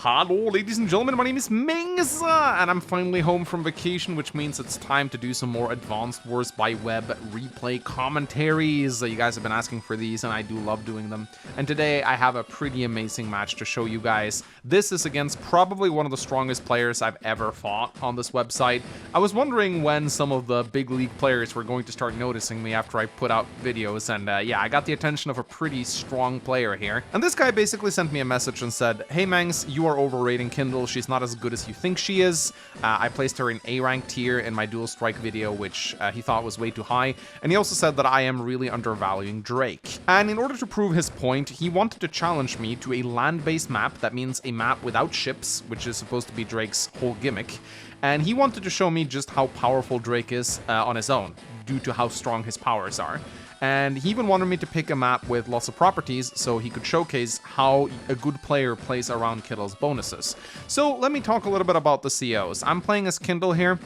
Hello ladies and gentlemen, my name is Mangsa, and I'm finally home from vacation, which means it's time to do some more Advanced Wars by Web replay commentaries. You guys have been asking for these, and I do love doing them. And today I have a pretty amazing match to show you guys. This is against probably one of the strongest players I've ever fought on this website. I was wondering when some of the big league players were going to start noticing me after I put out videos, and yeah, I got the attention of a pretty strong player here. And this guy basically sent me a message and said, "Hey Mangs, you are overrating Kindle. She's not as good as you think she is. I placed her in A rank tier in my dual strike video, which he thought was way too high. And he also said that I am really undervaluing Drake." And in order to prove his point, he wanted to challenge me to a land-based map. That means a map without ships, which is supposed to be Drake's whole gimmick. And he wanted to show me just how powerful Drake is on his own, due to how strong his powers are. And he even wanted me to pick a map with lots of properties so he could showcase how a good player plays around Kindle's bonuses. So let me talk a little bit about the COs. I'm playing as Kindle here.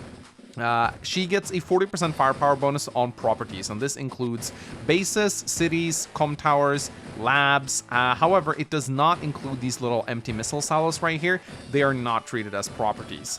She gets a 40% firepower bonus on properties, and this includes bases, cities, comm towers, labs. However, it does not include these little empty missile silos right here. They are not treated as properties.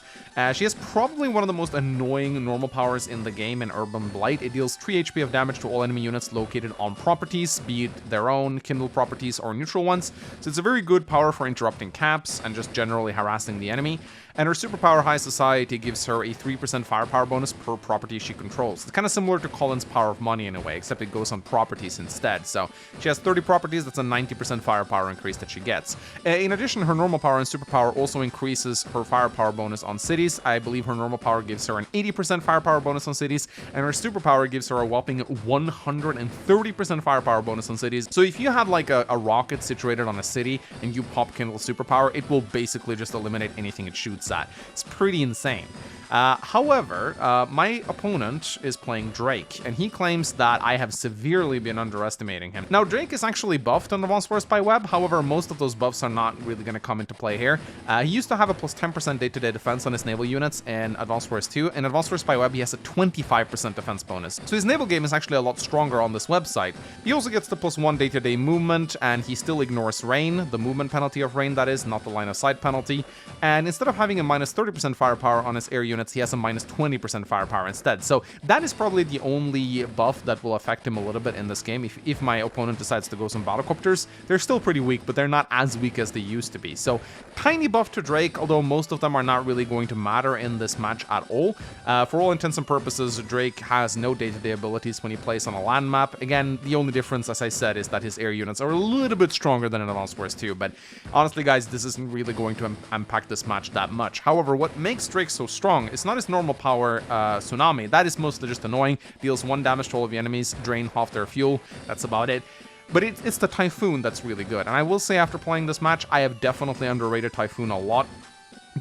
She has probably one of the most annoying normal powers in the game in Urban Blight. It deals 3 HP of damage to all enemy units located on properties, be it their own, Kindle properties, or neutral ones. So it's a very good power for interrupting caps and just generally harassing the enemy. And her superpower High Society gives her a 3% firepower bonus per property she controls. It's kind of similar to Colin's Power of Money in a way, except it goes on properties instead. So she has 30 properties, that's a 90% firepower increase that she gets. In addition, her normal power and superpower also increases her firepower bonus on cities. I believe her normal power gives her an 80% firepower bonus on cities, and her superpower gives her a whopping 130% firepower bonus on cities. So if you have like a rocket situated on a city and you pop Kindle's superpower, it will basically just eliminate anything it shoots at. It's pretty insane. However, my opponent is playing Drake, and he claims that I have severely been underestimating him. Now, Drake is actually buffed on Advanced Wars by Web. However, most of those buffs are not really going to come into play here. He used to have a plus 10% day-to-day defense on his naval units in Advanced Wars 2. In Advanced Wars by Web, he has a 25% defense bonus. So his naval game is actually a lot stronger on this website. He also gets the plus 1 day-to-day movement, and he still ignores rain, the movement penalty of rain, that is, not the line of sight penalty. And instead of having a minus 30% firepower on his air units, he has a minus 20% firepower instead. So that is probably the only buff that will affect him a little bit in this game. If my opponent decides to go some battlecopters, they're still pretty weak, but they're not as weak as they used to be. So tiny buff to Drake, although most of them are not really going to matter in this match at all. For all intents and purposes, Drake has no day-to-day abilities when he plays on a land map. Again, the only difference, as I said, is that his air units are a little bit stronger than in Advanced Wars 2, but honestly guys, this isn't really going to impact this match that much. However, what makes Drake so strong is not his normal power Tsunami. That is mostly just annoying. Deals 1 damage to all of the enemies, drain half their fuel. That's about it. But it's the Typhoon that's really good. And I will say, after playing this match, I have definitely underrated Typhoon a lot.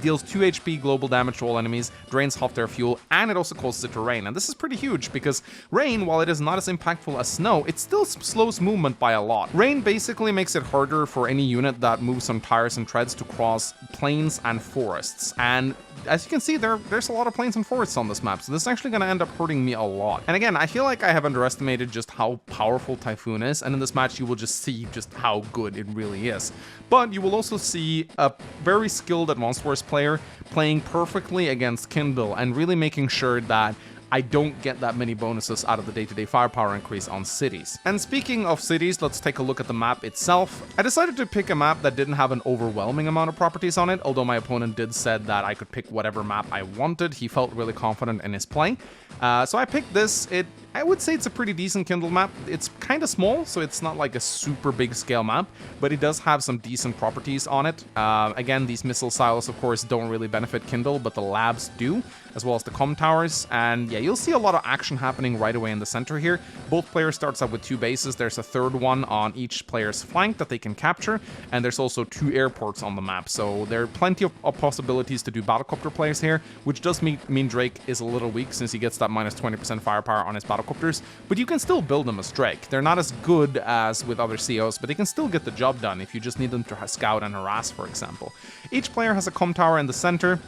Deals 2 HP global damage to all enemies, drains half their fuel, and it also causes it to rain. And this is pretty huge because rain, while it is not as impactful as snow, it still slows movement by a lot. Rain basically makes it harder for any unit that moves on tires and treads to cross plains and forests. And as you can see, there's a lot of plains and forests on this map, so this is actually going to end up hurting me a lot. And again, I feel like I have underestimated just how powerful Typhoon is, and in this match you will just see just how good it really is. But you will also see a very skilled Advanced Wars player playing perfectly against Kindle and really making sure that I don't get that many bonuses out of the day-to-day firepower increase on cities. And speaking of cities, let's take a look at the map itself. I decided to pick a map that didn't have an overwhelming amount of properties on it, although my opponent did said that I could pick whatever map I wanted. He felt really confident in his play. So I picked this. I would say it's a pretty decent Kindle map. It's kind of small, so it's not like a super big scale map, but it does have some decent properties on it. Again, these missile silos, of course, don't really benefit Kindle, but the labs do, as well as the comm towers. And yeah, you'll see a lot of action happening right away in the center here. Both players starts out with 2 bases. There's a third one on each player's flank that they can capture, and there's also 2 airports on the map. So there are plenty of possibilities to do battlecopter plays here, which does mean Drake is a little weak since he gets that minus 20% firepower on his battlecopters, but you can still build them as Drake. They're not as good as with other COs, but they can still get the job done if you just need them to scout and harass, for example. Each player has a comm tower in the center.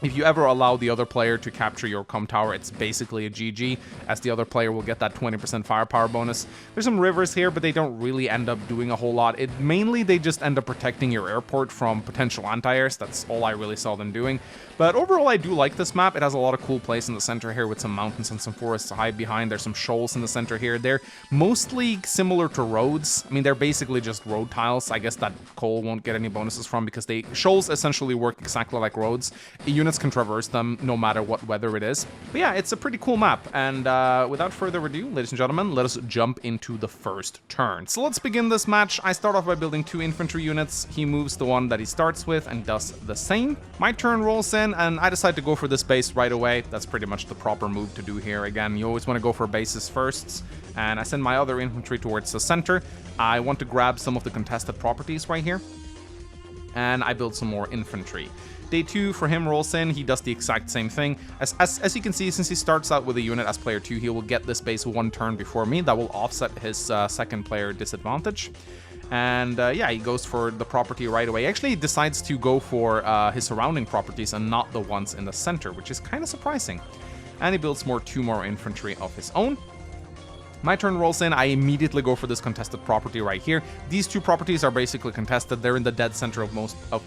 If you ever allow the other player to capture your comm tower, it's basically a GG, as the other player will get that 20% firepower bonus. There's some rivers here, but they don't really end up doing a whole lot. Mainly, they just end up protecting your airport from potential anti-airs. That's all I really saw them doing. But overall, I do like this map. It has a lot of cool places in the center here with some mountains and some forests to hide behind. There's some shoals in the center here. They're mostly similar to roads. I mean, they're basically just road tiles. I guess that Cole won't get any bonuses from because shoals essentially work exactly like roads. Units can traverse them no matter what weather it is. But yeah, it's a pretty cool map. And without further ado, ladies and gentlemen, let us jump into the first turn. So let's begin this match. I start off by building 2 infantry units. He moves the one that he starts with and does the same. My turn rolls in and I decide to go for this base right away. That's pretty much the proper move to do here. Again, you always want to go for bases first. And I send my other infantry towards the center. I want to grab some of the contested properties right here. And I build some more infantry. Day 2 for him rolls in, he does the exact same thing. As you can see, since he starts out with a unit as player 2, he will get this base 1 turn before me. That will offset his second player disadvantage. And yeah, he goes for the property right away. He actually decides to go for his surrounding properties and not the ones in the center, which is kind of surprising. And he builds 2 more infantry of his own. My turn rolls in, I immediately go for this contested property right here. These 2 properties are basically contested. They're in the dead center of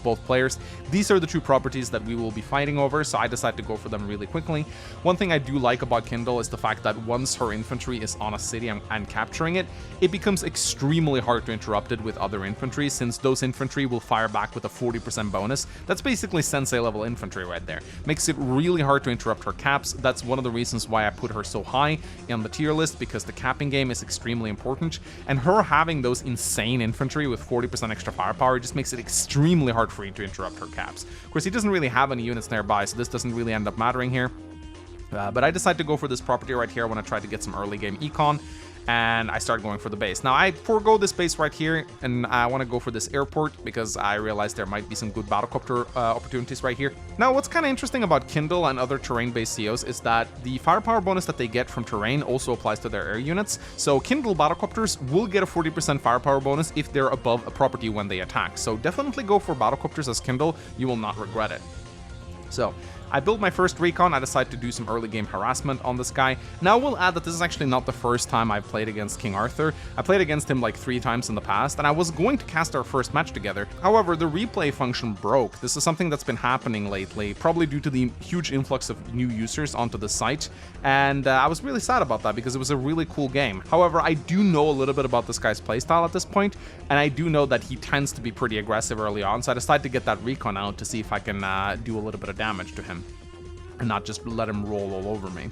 both players. These are the 2 properties that we will be fighting over, so I decide to go for them really quickly. One thing I do like about Kindle is the fact that once her infantry is on a city and capturing it, it becomes extremely hard to interrupt it with other infantry, since those infantry will fire back with a 40% bonus. That's basically sensei level infantry right there. Makes it really hard to interrupt her caps. That's one of the reasons why I put her so high on the tier list, because the capping game is extremely important, and her having those insane infantry with 40% extra firepower just makes it extremely hard for you to interrupt her caps. Of course, he doesn't really have any units nearby, so this doesn't really end up mattering here. But I decide to go for this property right here when I try to get some early game econ. And I start going for the base. Now, I forego this base right here, and I want to go for this airport because I realized there might be some good battlecopter opportunities right here. Now, what's kind of interesting about Kindle and other terrain-based COs is that the firepower bonus that they get from terrain also applies to their air units. So Kindle battlecopters will get a 40% firepower bonus if they're above a property when they attack. So definitely go for battlecopters as Kindle. You will not regret it. So I build my first recon. I decide to do some early game harassment on this guy. Now, we'll add that this is actually not the first time I've played against King Arthur. I played against him like 3 times in the past, and I was going to cast our first match together. However, the replay function broke. This is something that's been happening lately, probably due to the huge influx of new users onto the site, and I was really sad about that because it was a really cool game. However, I do know a little bit about this guy's playstyle at this point, and I do know that he tends to be pretty aggressive early on, so I decided to get that recon out to see if I can do a little bit of damage to him and not just let him roll all over me.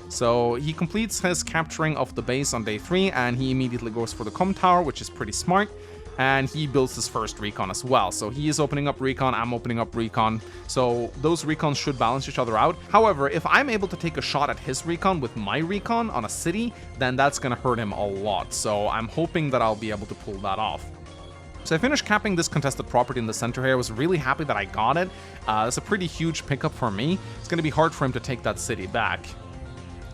So he completes his capturing of the base on day 3, and he immediately goes for the comm tower, which is pretty smart, and he builds his first recon as well. So he is opening up recon, I'm opening up recon, so those recons should balance each other out. However, if I'm able to take a shot at his recon with my recon on a city, then that's gonna hurt him a lot, so I'm hoping that I'll be able to pull that off. So I finished capping this contested property in the center here. I was really happy that I got it. That's a pretty huge pickup for me. It's going to be hard for him to take that city back.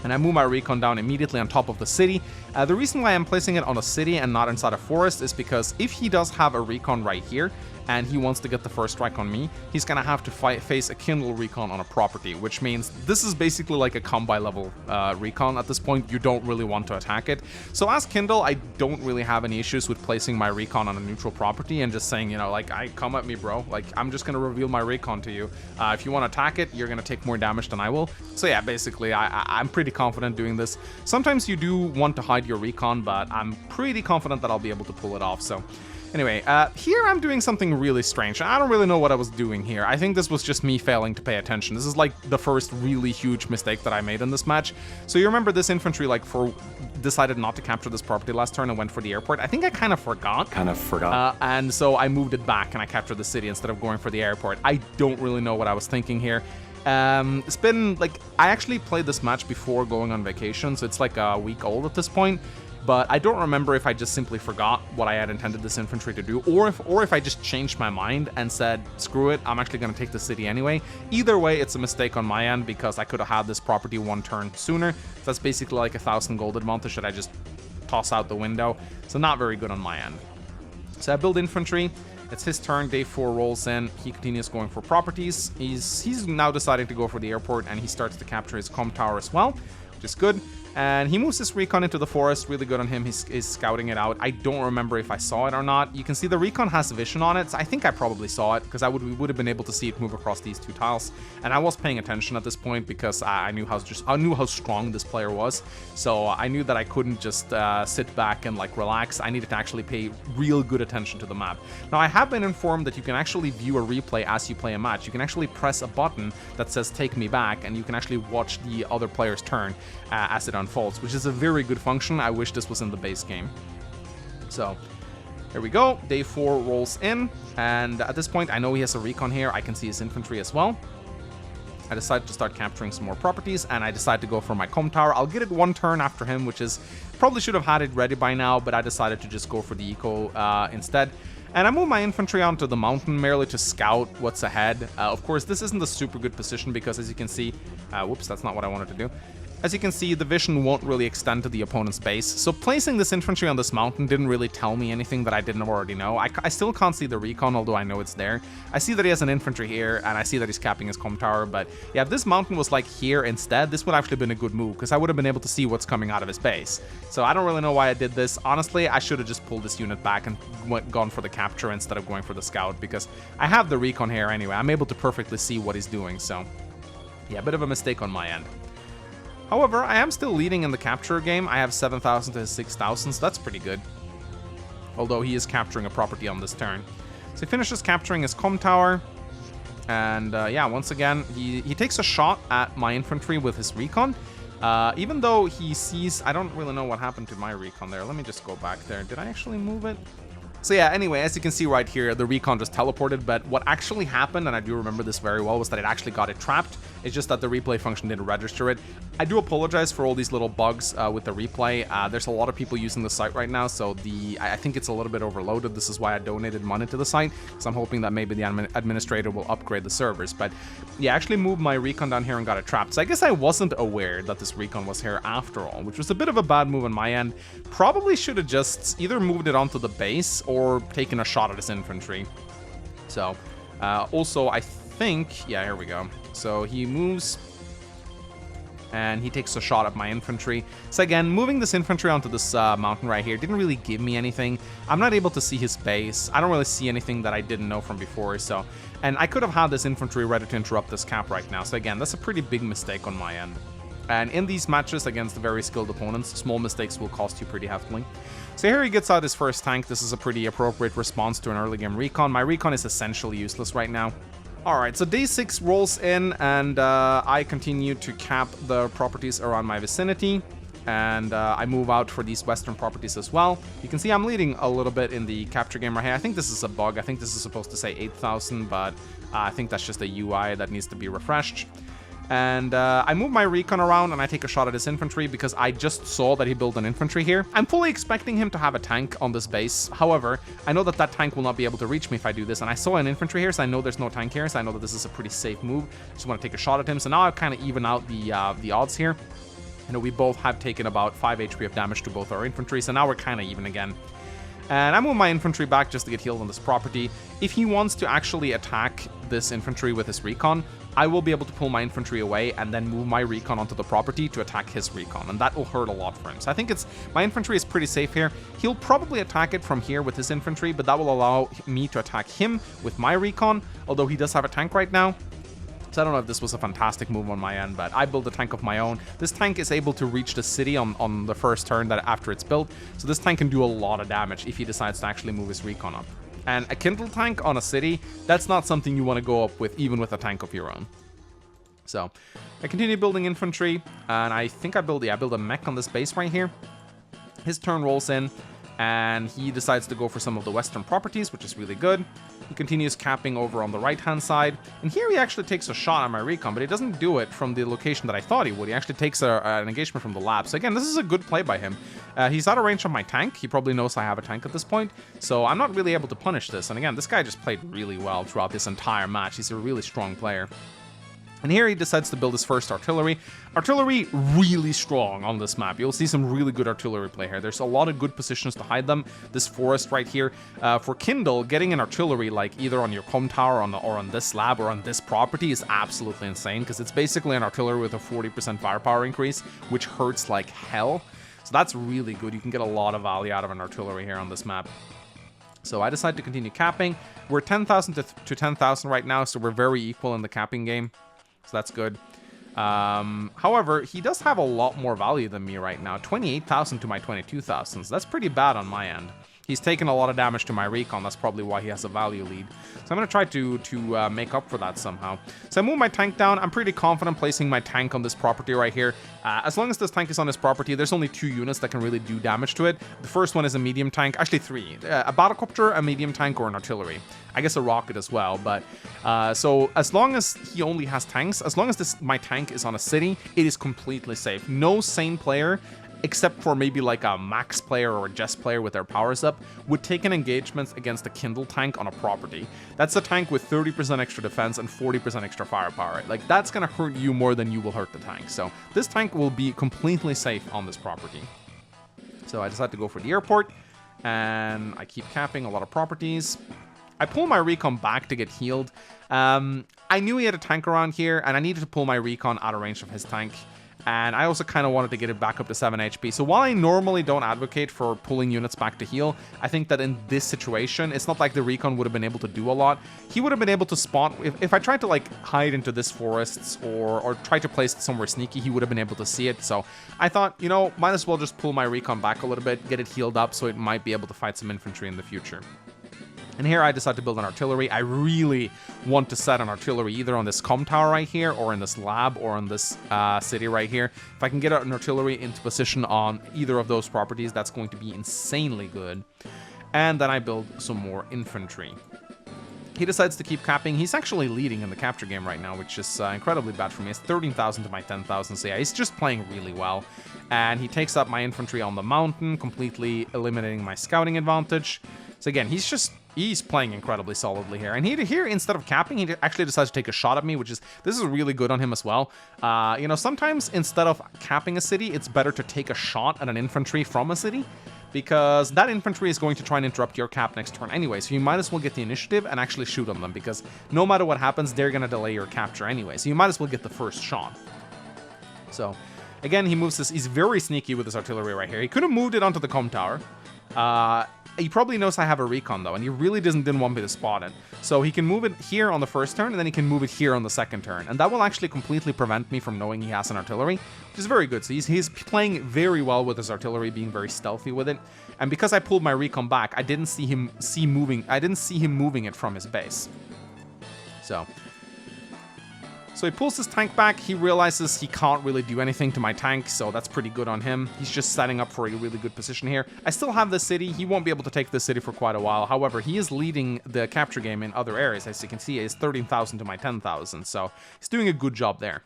And I move my recon down immediately on top of the city. The reason why I'm placing it on a city and not inside a forest is because if he does have a recon right here, and he wants to get the first strike on me, he's gonna have to face a Kindle recon on a property, which means this is basically like a combi level recon at this point. You don't really want to attack it. So as Kindle, I don't really have any issues with placing my recon on a neutral property and just saying, you know, like, come at me, bro. Like, I'm just gonna reveal my recon to you. If you want to attack it, you're gonna take more damage than I will. So yeah, basically, I'm pretty confident doing this. Sometimes you do want to hide your recon, but I'm pretty confident that I'll be able to pull it off. So anyway, here I'm doing something really strange. I don't really know what I was doing here. I think this was just me failing to pay attention. This is like the first really huge mistake that I made in this match. So you remember this infantry decided not to capture this property last turn and went for the airport. I think I kind of forgot. And so I moved it back and I captured the city instead of going for the airport. I don't really know what I was thinking here. It's been like, I actually played this match before going on vacation, so it's like a week old at this point. But I don't remember if I just simply forgot what I had intended this infantry to do, or if I just changed my mind and said, screw it, I'm actually going to take the city anyway. Either way, it's a mistake on my end because I could have had this property 1 turn sooner. So that's basically like 1,000 gold advantage that I just toss out the window. So not very good on my end. So I build infantry. It's his turn. Day 4 rolls in. He continues going for properties. He's now deciding to go for the airport, and he starts to capture his comm tower as well, which is good. And he moves his recon into the forest. Really good on him. He's scouting it out. I don't remember if I saw it or not. You can see the recon has vision on it. So I think I probably saw it because we would have been able to see it move across these 2 tiles. And I was paying attention at this point because I knew how strong this player was. So I knew that I couldn't just sit back and like relax. I needed to actually pay real good attention to the map. Now I have been informed that you can actually view a replay as you play a match. You can actually press a button that says "Take me back," and you can actually watch the other player's turn as it unfolds, which is a very good function. I wish this was in the base game. So here we go. Day 4 rolls in, and at this point I know he has a recon here. I can see his infantry as well. I decide to start capturing some more properties, and I decide to go for my comm tower. I'll get it 1 turn after him, which is probably should have had it ready by now, but I decided to just go for the eco instead. And I move my infantry onto the mountain merely to scout what's ahead. Of course, this isn't a super good position because, as you can see, whoops, that's not what I wanted to do. As you can see, the vision won't really extend to the opponent's base, so placing this infantry on this mountain didn't really tell me anything that I didn't already know. I still can't see the recon, although I know it's there. I see that he has an infantry here, and I see that he's capping his comm tower, but yeah, if this mountain was like here instead, this would actually have been a good move, because I would have been able to see what's coming out of his base. So I don't really know why I did this. Honestly, I should have just pulled this unit back and gone for the capture instead of going for the scout, because I have the recon here anyway. I'm able to perfectly see what he's doing, so yeah, a bit of a mistake on my end. However, I am still leading in the capture game. I have 7,000 to his 6,000, so that's pretty good. Although he is capturing a property on this turn. So he finishes capturing his comm tower. And yeah, once again, he takes a shot at my infantry with his recon. Even though he sees... I don't really know what happened to my recon there. Let me just go back there. Did I actually move it? So yeah, anyway, as you can see right here, the recon just teleported, but what actually happened, and I do remember this very well, was that it actually got it trapped. It's just that the replay function didn't register it. I do apologize for all these little bugs with the replay. There's a lot of people using the site right now, so I think it's a little bit overloaded. This is why I donated money to the site, because I'm hoping that maybe the administrator will upgrade the servers. But yeah, I actually moved my recon down here and got it trapped. So I guess I wasn't aware that this recon was here after all, which was a bit of a bad move on my end. Probably should have just either moved it onto the base or taken a shot at his infantry. So also I think, yeah, here we go. So he moves and he takes a shot at my infantry. So again, moving this infantry onto this mountain right here didn't really give me anything. I'm not able to see his base. I don't really see anything that I didn't know from before. So, and I could have had this infantry ready to interrupt this cap right now. So again, that's a pretty big mistake on my end. And in these matches against very skilled opponents, small mistakes will cost you pretty heftily. So here he gets out his first tank. This is a pretty appropriate response to an early game recon. My recon is essentially useless right now. Alright, so day 6 rolls in, and I continue to cap the properties around my vicinity. And I move out for these western properties as well. You can see I'm leading a little bit in the capture game right here. I think this is a bug. I think this is supposed to say 8,000, but I think that's just a UI that needs to be refreshed. And I move my recon around and I take a shot at his infantry because I just saw that he built an infantry here. I'm fully expecting him to have a tank on this base. However, I know that that tank will not be able to reach me if I do this. And I saw an infantry here, so I know there's no tank here. So I know that this is a pretty safe move. Just want to take a shot at him. So now I kind of even out the odds here. You know, we both have taken about 5 HP of damage to both our infantry. So now we're kind of even again. And I move my infantry back just to get healed on this property. If he wants to actually attack this infantry with his recon, I will be able to pull my infantry away and then move my recon onto the property to attack his recon, and that will hurt a lot for him. So I think my infantry is pretty safe here. He'll probably attack it from here with his infantry, but that will allow me to attack him with my recon, although he does have a tank right now. So I don't know if this was a fantastic move on my end, but I built a tank of my own. This tank is able to reach the city on the first turn after it's built, so this tank can do a lot of damage if he decides to actually move his recon up. And a Kindle tank on a city, that's not something you want to go up with, even with a tank of your own. So I continue building infantry, and I think I build a mech on this base right here. His turn rolls in, and he decides to go for some of the western properties, which is really good. He continues capping over on the right-hand side, and here he actually takes a shot at my recon, but he doesn't do it from the location that I thought he would. He actually takes an engagement from the lab. So again, this is a good play by him. He's out of range of my tank. He probably knows I have a tank at this point, so I'm not really able to punish this. And again, this guy just played really well throughout this entire match. He's a really strong player. And here he decides to build his first artillery. Artillery really strong on this map. You'll see some really good artillery play here. There's a lot of good positions to hide them. This forest right here. For Kindle, getting an artillery like either on your com tower or on this slab or on this property is absolutely insane, because it's basically an artillery with a 40% firepower increase, which hurts like hell. So that's really good. You can get a lot of value out of an artillery here on this map. So I decided to continue capping. We're 10,000 to 10,000 right now, so we're very equal in the capping game. So that's good. However, he does have a lot more value than me right now. 28,000 to my 22,000. So that's pretty bad on my end. He's taken a lot of damage to my recon. That's probably why he has a value lead. So I'm going to try to make up for that somehow. So I move my tank down. I'm pretty confident placing my tank on this property right here. As long as this tank is on this property, there's only 2 units that can really do damage to it. The first one is a medium tank. Actually 3. A battlecopter, a medium tank, or an artillery. I guess a rocket as well. But so as long as he only has tanks, as long as my tank is on a city, it is completely safe. No sane player, except for maybe like a max player or a Jess player with their powers up, would take an engagement against a Kindle tank on a property. That's a tank with 30% extra defense and 40% extra firepower. Like, that's gonna hurt you more than you will hurt the tank. So this tank will be completely safe on this property. So I decided to go for the airport, and I keep capping a lot of properties. I pull my recon back to get healed. I knew he had a tank around here, and I needed to pull my recon out of range of his tank. And I also kind of wanted to get it back up to 7 HP. So while I normally don't advocate for pulling units back to heal, I think that in this situation, it's not like the recon would have been able to do a lot. He would have been able to spawn, if I tried to like hide into this forests or try to place it somewhere sneaky, he would have been able to see it. So I thought, you know, might as well just pull my recon back a little bit, get it healed up so it might be able to fight some infantry in the future. And here I decided to build an artillery. I really want to set an artillery either on this com tower right here, or in this lab, or on this city right here. If I can get an artillery into position on either of those properties, that's going to be insanely good. And then I build some more infantry. He decides to keep capping. He's actually leading in the capture game right now, which is incredibly bad for me. It's 13,000 to my 10,000, so yeah, he's just playing really well. And he takes up my infantry on the mountain, completely eliminating my scouting advantage. So again, he's playing incredibly solidly here. And here, instead of capping, he actually decides to take a shot at me, this is really good on him as well. You know, sometimes instead of capping a city, it's better to take a shot at an infantry from a city, because that infantry is going to try and interrupt your cap next turn anyway. So you might as well get the initiative and actually shoot on them, because no matter what happens, they're going to delay your capture anyway. So you might as well get the first shot. So again, he moves this. He's very sneaky with his artillery right here. He could have moved it onto the com tower. He probably knows I have a recon though, and he really didn't want me to spot it. So he can move it here on the first turn, and then he can move it here on the second turn. And that will actually completely prevent me from knowing he has an artillery, which is very good. So he's playing very well with his artillery, being very stealthy with it. And because I pulled my recon back, I didn't see him moving it from his base. So he pulls his tank back. He realizes he can't really do anything to my tank, so that's pretty good on him. He's just setting up for a really good position here. I still have the city. He won't be able to take the city for quite a while. However, he is leading the capture game in other areas. As you can see, it's 13,000 to my 10,000, so he's doing a good job there.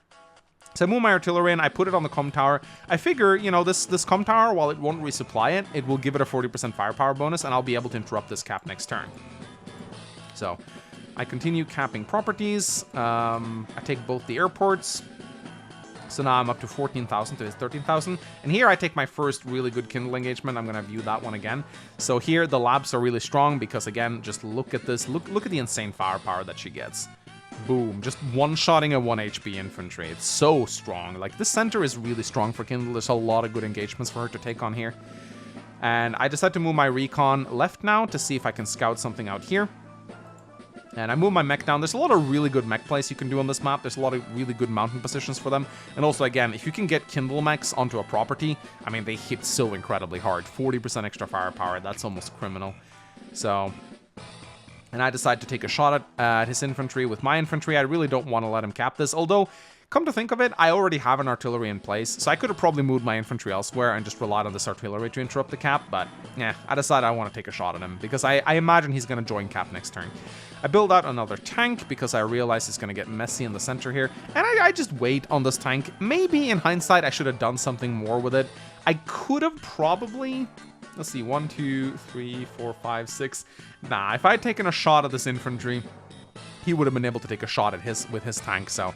So I move my artillery in, I put it on the com tower. I figure, you know, this com tower, while it won't resupply it, it will give it a 40% firepower bonus, and I'll be able to interrupt this cap next turn. So I continue capping properties. I take both the airports. So now I'm up to 14,000 to his 13,000. And here I take my first really good Kindle engagement. I'm going to view that one again. So here the labs are really strong because, again, just look at this. Look at the insane firepower that she gets. Boom. Just one-shotting a 1 HP infantry. It's so strong. Like, this center is really strong for Kindle. There's a lot of good engagements for her to take on here. And I decide to move my recon left now to see if I can scout something out here. And I move my mech down. There's a lot of really good mech plays you can do on this map. There's a lot of really good mountain positions for them. And also, again, if you can get Kindle mechs onto a property, I mean, they hit so incredibly hard. 40% extra firepower, that's almost criminal. So, and I decide to take a shot at his infantry with my infantry. I really don't want to let him cap this, although, come to think of it, I already have an artillery in place, so I could have probably moved my infantry elsewhere and just relied on this artillery to interrupt the cap, but yeah, I decided I want to take a shot at him, because I imagine he's going to join cap next turn. I build out another tank, because I realize it's going to get messy in the center here, and I just wait on this tank. Maybe, in hindsight, I should have done something more with it. I could have probably... Let's see, 1, 2, 3, 4, 5, 6... Nah, if I had taken a shot at this infantry, he would have been able to take a shot at with his tank, so...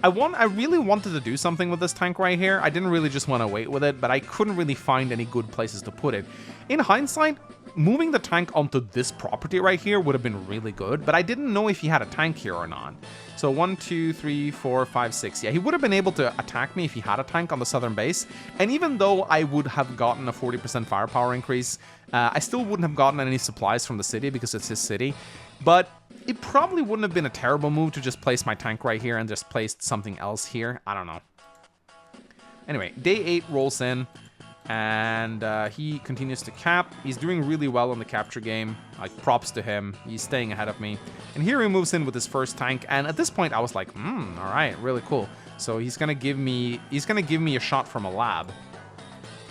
I really wanted to do something with this tank right here. I didn't really just want to wait with it, but I couldn't really find any good places to put it. In hindsight, moving the tank onto this property right here would have been really good, but I didn't know if he had a tank here or not. So 1, 2, 3, 4, 5, 6. Yeah, he would have been able to attack me if he had a tank on the southern base. And even though I would have gotten a 40% firepower increase, I still wouldn't have gotten any supplies from the city because it's his city. But it probably wouldn't have been a terrible move to just place my tank right here and just place something else here. I don't know. Anyway, day 8 rolls in. And he continues to cap. He's doing really well in the capture game. Like, props to him. He's staying ahead of me. And here he moves in with his first tank. And at this point, I was like, all right, really cool. So he's gonna give me a shot from a lab.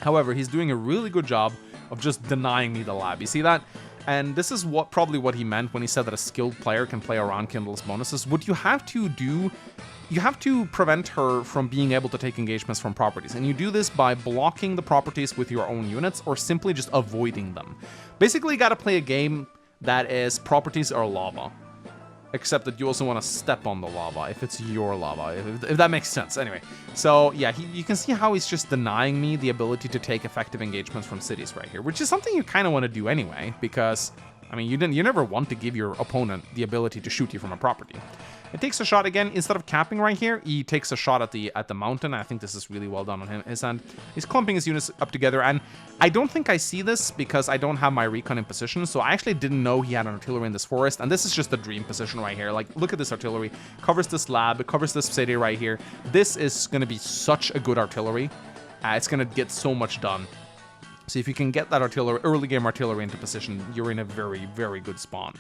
However, he's doing a really good job of just denying me the lab. You see that? And this is probably what he meant when he said that a skilled player can play around Kindle's bonuses. What you have to do, you have to prevent her from being able to take engagements from properties. And you do this by blocking the properties with your own units or simply just avoiding them. Basically, you gotta play a game that is properties are lava. Except that you also want to step on the lava if it's your lava, if that makes sense. Anyway, so yeah, you can see how he's just denying me the ability to take effective engagements from cities right here, which is something you kind of want to do anyway, because, I mean, you never want to give your opponent the ability to shoot you from a property. It takes a shot again. Instead of capping right here, he takes a shot at the mountain. I think this is really well done on his end. He's clumping his units up together, and I don't think I see this because I don't have my recon in position, so I actually didn't know he had an artillery in this forest, and this is just the dream position right here. Like, look at this artillery. Covers this lab. It covers this city right here. This is going to be such a good artillery. It's going to get so much done. So if you can get that artillery, early game artillery into position, you're in a very, very good spawn.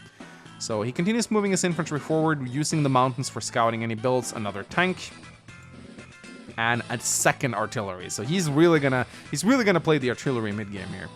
So he continues moving his infantry forward, using the mountains for scouting, and he builds another tank and a second artillery. So he's really gonna play the artillery mid game here.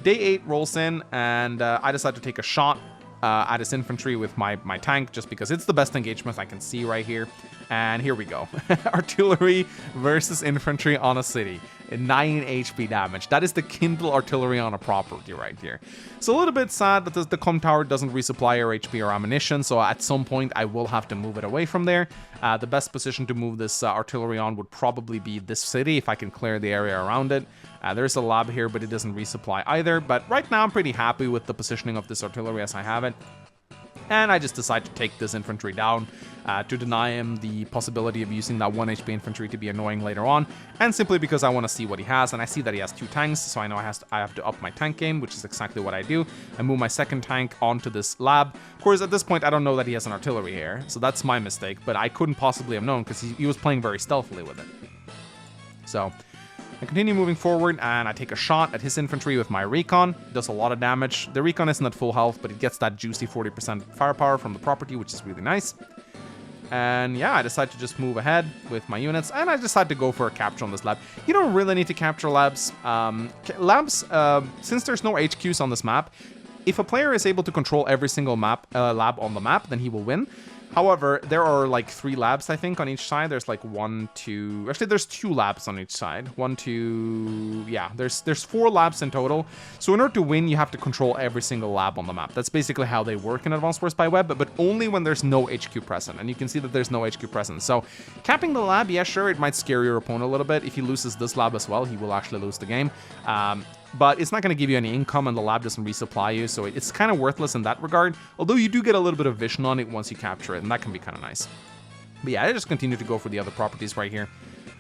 Day 8 rolls in, and I decide to take a shot at his infantry with my tank, just because it's the best engagement I can see right here. And here we go. Artillery versus infantry on a city. 9 HP damage. That is the Kindle artillery on a property right here. It's a little bit sad that the comm tower doesn't resupply our HP or ammunition, so at some point I will have to move it away from there. The best position to move this artillery on would probably be this city, if I can clear the area around it. There's a lab here, but it doesn't resupply either. But right now I'm pretty happy with the positioning of this artillery as I have it. And I just decide to take this infantry down to deny him the possibility of using that 1 HP infantry to be annoying later on, and simply because I want to see what he has, and I see that he has 2 tanks, so I know I have to up my tank game, which is exactly what I do. I move my second tank onto this lab. Of course, at this point, I don't know that he has an artillery here, so that's my mistake, but I couldn't possibly have known because he was playing very stealthily with it. So I continue moving forward, and I take a shot at his infantry with my recon. It does a lot of damage. The recon isn't at full health, but it gets that juicy 40% firepower from the property, which is really nice. And yeah, I decide to just move ahead with my units, and I decide to go for a capture on this lab. You don't really need to capture labs. Since there's no HQs on this map, if a player is able to control every single lab on the map, then he will win. However, there are like 3 labs, I think, on each side. There's like 1, 2... Actually, there's 2 labs on each side. 1, 2... Yeah, there's 4 labs in total. So in order to win, you have to control every single lab on the map. That's basically how they work in Advanced Wars by Web, but only when there's no HQ present. And you can see that there's no HQ present. So capping the lab, yeah, sure, it might scare your opponent a little bit. If he loses this lab as well, he will actually lose the game. But it's not going to give you any income, and the lab doesn't resupply you, so it's kind of worthless in that regard, although you do get a little bit of vision on it once you capture it, and that can be kind of nice. But yeah, I just continue to go for the other properties right here.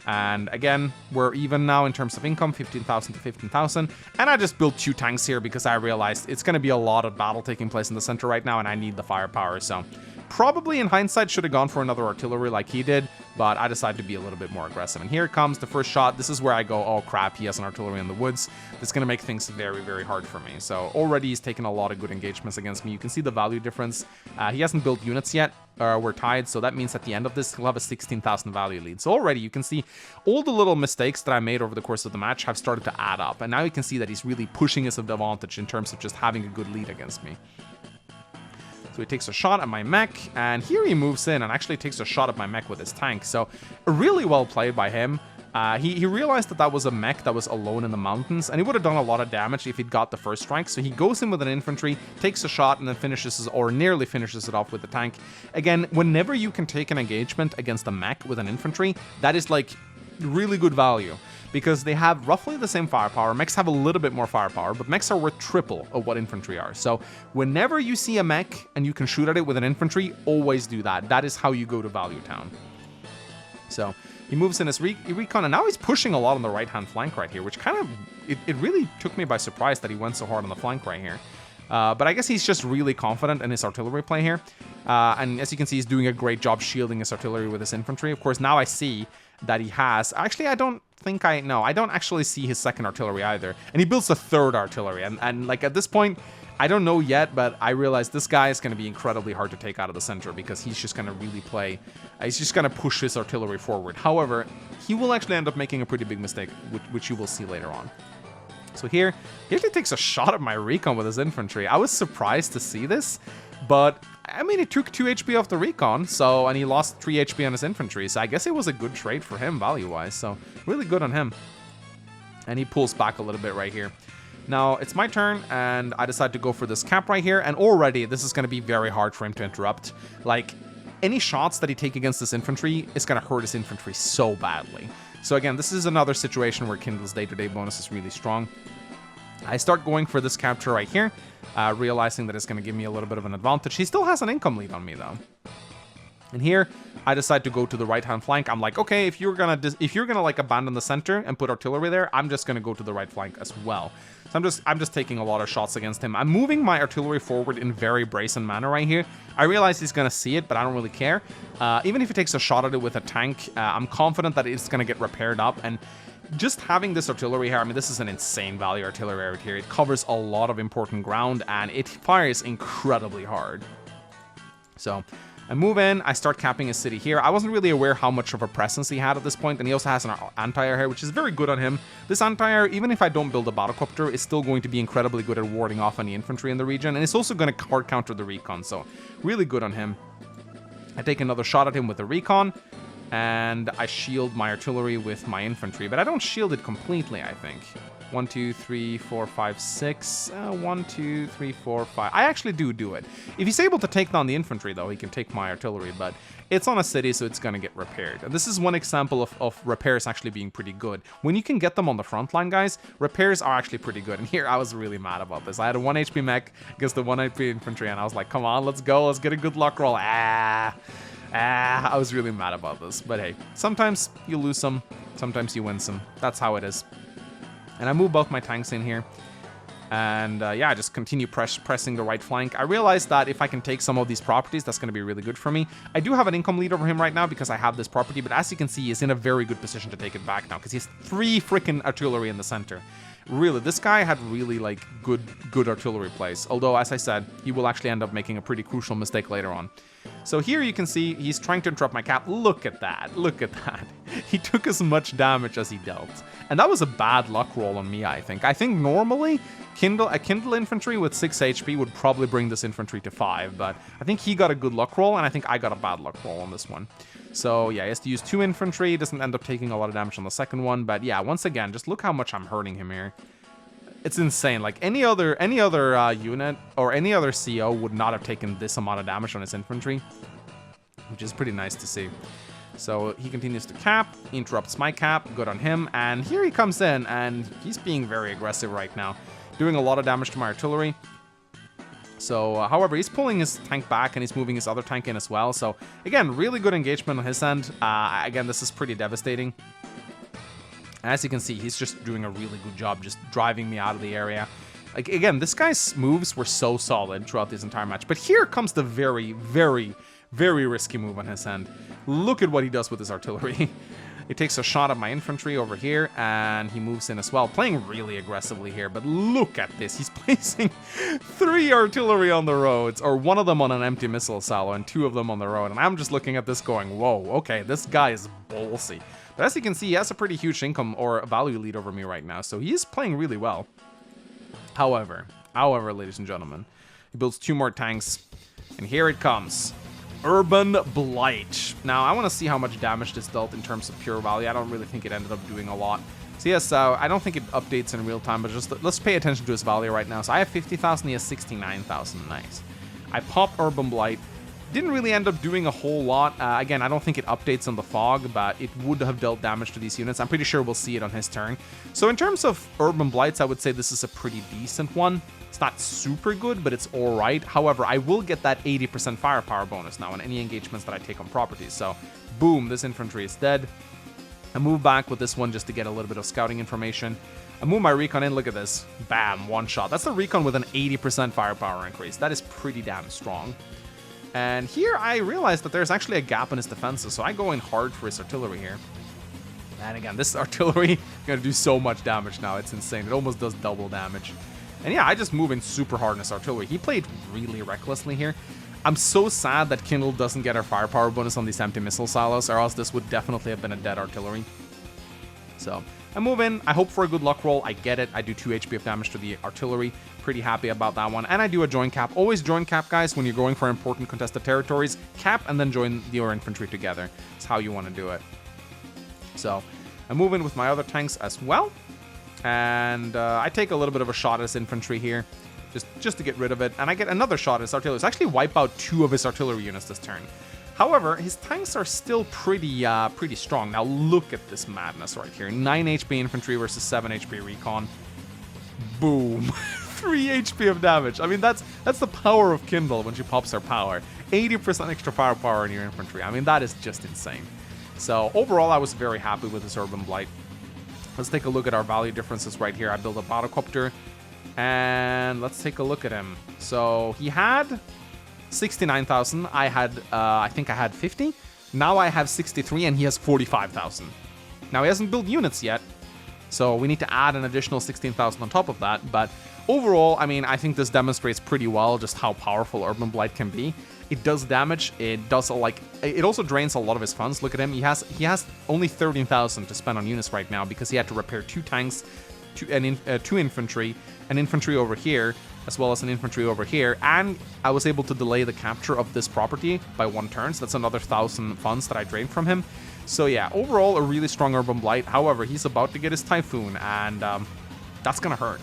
And again, we're even now in terms of income, 15,000 to 15,000. And I just built 2 tanks here because I realized it's going to be a lot of battle taking place in the center right now, and I need the firepower, so probably in hindsight should have gone for another artillery like he did, but I decided to be a little bit more aggressive. And here comes the first shot. This is where I go, oh crap, he has an artillery in the woods. That's going to make things very, very hard for me. So already he's taken a lot of good engagements against me. You can see the value difference. He hasn't built units yet. We're tied, so that means at the end of this, he'll have a 16,000 value lead. So already you can see all the little mistakes that I made over the course of the match have started to add up. And now you can see that he's really pushing his advantage in terms of just having a good lead against me. So he takes a shot at my mech, and here he moves in and actually takes a shot at my mech with his tank. So really well played by him. He realized that that was a mech that was alone in the mountains, and he would have done a lot of damage if he'd got the first strike. So he goes in with an infantry, takes a shot, and then finishes, or nearly finishes it off with the tank. Again, whenever you can take an engagement against a mech with an infantry, that is like really good value, because they have roughly the same firepower. Mechs have a little bit more firepower, but mechs are worth triple of what infantry are. So whenever you see a mech and you can shoot at it with an infantry, always do that. That is how you go to Value Town. So he moves in his recon, and now he's pushing a lot on the right-hand flank right here, which kind of, it really took me by surprise that he went so hard on the flank right here. But I guess he's just really confident in his artillery play here. And as you can see, he's doing a great job shielding his artillery with his infantry. Of course, now I see that he has... Actually, I don't actually see his second artillery either. And he builds a third artillery. And like, at this point, I don't know yet, but I realize this guy is going to be incredibly hard to take out of the center, because he's just going to really play... he's just going to push his artillery forward. However, he will actually end up making a pretty big mistake, which you will see later on. So here, he actually takes a shot at my recon with his infantry. I was surprised to see this, but I mean, it took 2 HP off the recon, so, and he lost 3 HP on his infantry, so I guess it was a good trade for him value-wise, so really good on him. And he pulls back a little bit right here. Now, it's my turn, and I decide to go for this cap right here, and already this is going to be very hard for him to interrupt. Like, any shots that he takes against this infantry is going to hurt his infantry so badly. So again, this is another situation where Kindle's day-to-day bonus is really strong. I start going for this capture right here, realizing that it's going to give me a little bit of an advantage. He still has an income lead on me, though. And here, I decide to go to the right-hand flank. I'm like, okay, if you're gonna like abandon the center and put artillery there, I'm just gonna go to the right flank as well. So I'm just taking a lot of shots against him. I'm moving my artillery forward in very brazen manner right here. I realize he's gonna see it, but I don't really care. Even if he takes a shot at it with a tank, I'm confident that it's gonna get repaired up. And just having this artillery here, I mean, this is an insane value artillery right here. It covers a lot of important ground, and it fires incredibly hard. So I move in, I start capping his city here. I wasn't really aware how much of a presence he had at this point, and he also has an anti-air here, which is very good on him. This anti-air, even if I don't build a battlecopter, is still going to be incredibly good at warding off any infantry in the region, and it's also going to hard counter the recon, so really good on him. I take another shot at him with the recon, and I shield my artillery with my infantry, but I don't shield it completely, I think. 1, 2, 3, 4, 5, 6. 1, 2, 3, 4, 5. I actually do it. If he's able to take down the infantry, though, he can take my artillery, but it's on a city, so it's going to get repaired. And this is one example of repairs actually being pretty good. When you can get them on the front line, guys, repairs are actually pretty good. And here, I was really mad about this. I had a 1 HP mech against the 1 HP infantry, and I was like, come on, let's go. Let's get a good luck roll. I was really mad about this. But hey, sometimes you lose some, sometimes you win some. That's how it is. And I move both my tanks in here. And yeah, I just continue pressing the right flank. I realize that if I can take some of these properties, that's going to be really good for me. I do have an income lead over him right now because I have this property. But as you can see, he's in a very good position to take it back now, because he has 3 freaking artillery in the center. Really, this guy had really like good artillery plays. Although, as I said, he will actually end up making a pretty crucial mistake later on. So here you can see he's trying to interrupt my cap. Look at that. Look at that. He took as much damage as he dealt. And that was a bad luck roll on me, I think. I think normally a Kindle infantry with 6 HP would probably bring this infantry to 5. But I think he got a good luck roll, and I think I got a bad luck roll on this one. So yeah, he has to use 2 infantry. Doesn't end up taking a lot of damage on the second one. But yeah, once again, just look how much I'm hurting him here. It's insane. Like any other unit or any other CO would not have taken this amount of damage on his infantry, which is pretty nice to see. So he continues to cap, interrupts my cap, good on him, and here he comes in, and he's being very aggressive right now, doing a lot of damage to my artillery. So, however, he's pulling his tank back, and he's moving his other tank in as well. So, again, really good engagement on his end. Again, this is pretty devastating. As you can see, he's just doing a really good job just driving me out of the area. Like, again, this guy's moves were so solid throughout this entire match. But here comes the very, very, very risky move on his end. Look at what he does with his artillery. He takes a shot at my infantry over here, and he moves in as well, playing really aggressively here. But look at this. He's placing 3 artillery on the roads, or 1 of them on an empty missile silo and 2 of them on the road. And I'm just looking at this going, whoa, okay, this guy is ballsy. But as you can see, he has a pretty huge income or value lead over me right now, so he is playing really well. However, ladies and gentlemen, he builds 2 more tanks, and here it comes. Urban Blight. Now, I want to see how much damage this dealt in terms of pure value. I don't really think it ended up doing a lot. So yes, I don't think it updates in real time, but just let's pay attention to his value right now. So I have 50,000, he has 69,000. Nice. I pop Urban Blight. Didn't really end up doing a whole lot. Again, I don't think it updates on the fog, but it would have dealt damage to these units. I'm pretty sure we'll see it on his turn. So in terms of Urban Blights, I would say this is a pretty decent one. It's not super good, but it's all right. However, I will get that 80% firepower bonus now on any engagements that I take on properties. So boom, this infantry is dead. I move back with this one just to get a little bit of scouting information. I move my recon in. Look at this. Bam, one shot. That's a recon with an 80% firepower increase. That is pretty damn strong. And here I realized that there's actually a gap in his defenses, so I go in hard for his artillery here. And again, this artillery is going to do so much damage now. It's insane. It almost does double damage. And yeah, I just move in super hard in his artillery. He played really recklessly here. I'm so sad that Kindle doesn't get our firepower bonus on these empty missile silos, or else this would definitely have been a dead artillery. So I move in. I hope for a good luck roll. I get it. I do 2 HP of damage to the artillery. Pretty happy about that one. And I do a join cap. Always join cap, guys, when you're going for important contested territories. Cap and then join your infantry together. That's how you want to do it. So I move in with my other tanks as well. And I take a little bit of a shot at his infantry here. Just to get rid of it. And I get another shot at his artillery. So I actually wipe out 2 of his artillery units this turn. However, his tanks are still pretty strong. Now look at this madness right here. 9 HP infantry versus 7 HP recon. Boom. 3 HP of damage. I mean, that's the power of Kindle when she pops her power. 80% extra firepower in your infantry. I mean, that is just insane. So overall, I was very happy with this Urban Blight. Let's take a look at our value differences right here. I built a battlecopter. And let's take a look at him. So he had 69,000. I had, I think I had 50. Now I have 63 and he has 45,000. Now he hasn't built units yet. So we need to add an additional 16,000 on top of that. But overall, I mean, I think this demonstrates pretty well just how powerful Urban Blight can be. It does damage. It does it also drains a lot of his funds. Look at him. He has only 13,000 to spend on units right now because he had to repair 2 tanks, 2 infantry, an infantry over here, as well as an infantry over here, and I was able to delay the capture of this property by 1 turn, so that's another 1,000 funds that I drained from him. So yeah, overall, a really strong Urban Blight. However, he's about to get his Typhoon, and that's gonna hurt.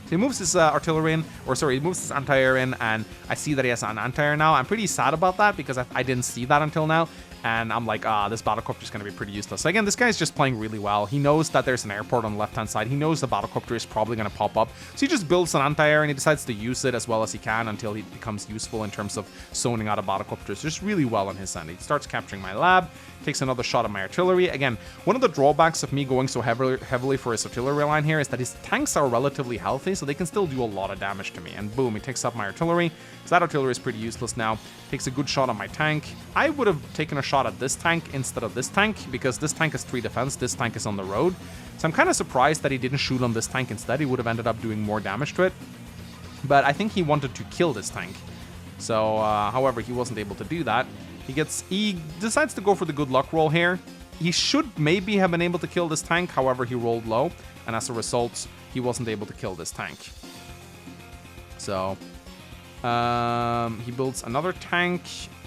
So he moves his artillery in, or sorry, he moves his anti-air in, and I see that he has an anti-air now. I'm pretty sad about that, because I didn't see that until now. And I'm like, this battlecopter is going to be pretty useless. So again, this guy's just playing really well. He knows that there's an airport on the left-hand side. He knows the battlecopter is probably going to pop up. So he just builds an anti-air and he decides to use it as well as he can until he becomes useful in terms of zoning out a battlecopter. So just really well on his end. He starts capturing my lab, takes another shot at my artillery. Again, one of the drawbacks of me going so heavily for his artillery line here is that his tanks are relatively healthy, so they can still do a lot of damage to me. And boom, he takes up my artillery. So that artillery is pretty useless now. Takes a good shot on my tank. I would have taken a shot at this tank instead of this tank, because this tank has 3 defense, this tank is on the road. So I'm kind of surprised that he didn't shoot on this tank instead. He would have ended up doing more damage to it. But I think he wanted to kill this tank. So, however, he wasn't able to do that. He decides to go for the good luck roll here. He should maybe have been able to kill this tank, however, he rolled low, and as a result, he wasn't able to kill this tank. So, he builds another tank,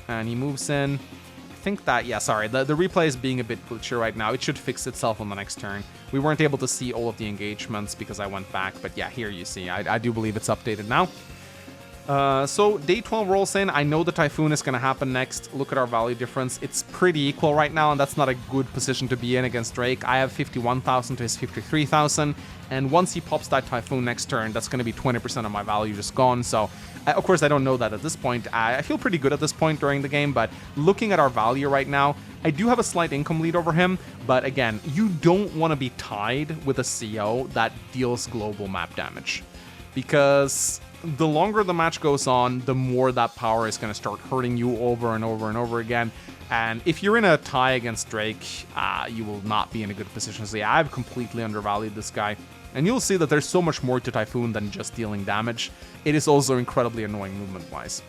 and he moves in. I think that, yeah, sorry, the replay is being a bit glitchy right now. It should fix itself on the next turn. We weren't able to see all of the engagements because I went back, but yeah, here you see. I do believe it's updated now. So day 12 rolls in. I know the Typhoon is going to happen next. Look at our value difference. It's pretty equal right now, and that's not a good position to be in against Drake. I have 51,000 to his 53,000, and once he pops that Typhoon next turn, that's going to be 20% of my value just gone. So, of course, I don't know that at this point. I feel pretty good at this point during the game, but looking at our value right now, I do have a slight income lead over him, but again, you don't want to be tied with a CO that deals global map damage, because the longer the match goes on, the more that power is going to start hurting you over and over and over again. And if you're in a tie against Drake, you will not be in a good position. So yeah, I've completely undervalued this guy. And you'll see that there's so much more to Typhoon than just dealing damage. It is also incredibly annoying movement-wise.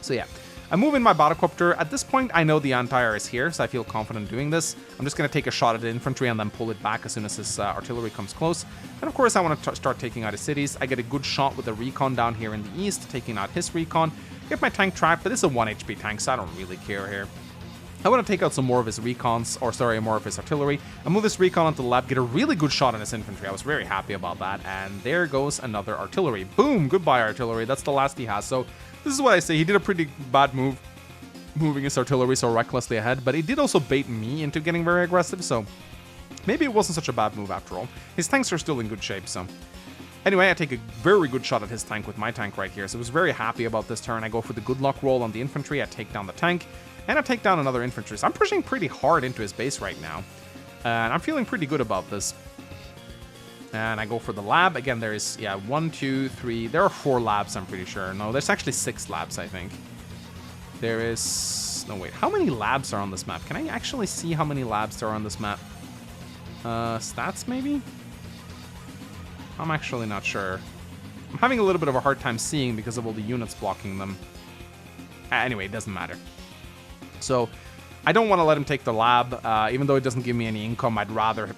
So yeah, I move in my Battlecopter. At this point, I know the anti-air is here, so I feel confident doing this. I'm just going to take a shot at the infantry and then pull it back as soon as his artillery comes close. And of course, I want to start taking out his cities. I get a good shot with the recon down here in the east, taking out his recon. Get my tank trapped, but it's a 1 HP tank, so I don't really care here. I want to take out some more of his recons, or sorry, more of his artillery. I move this recon onto the left, get a really good shot on his infantry. I was very happy about that. And there goes another artillery. Boom! Goodbye, artillery. That's the last he has. So this is what I say. He did a pretty bad move, moving his artillery so recklessly ahead. But it did also bait me into getting very aggressive. So maybe it wasn't such a bad move after all. His tanks are still in good shape, so... Anyway, I take a very good shot at his tank with my tank right here. So I was very happy about this turn. I go for the good luck roll on the infantry. I take down the tank. And I take down another infantry. So I'm pushing pretty hard into his base right now. And I'm feeling pretty good about this. And I go for the lab. Again, there is, 1, 2, 3. There are 4 labs, I'm pretty sure. No, there's actually 6 labs, I think. There is... No, wait. How many labs are on this map? Can I actually see how many labs there are on this map? Stats, maybe? I'm actually not sure. I'm having a little bit of a hard time seeing because of all the units blocking them. Anyway, it doesn't matter. So I don't want to let him take the lab, even though it doesn't give me any income. I'd rather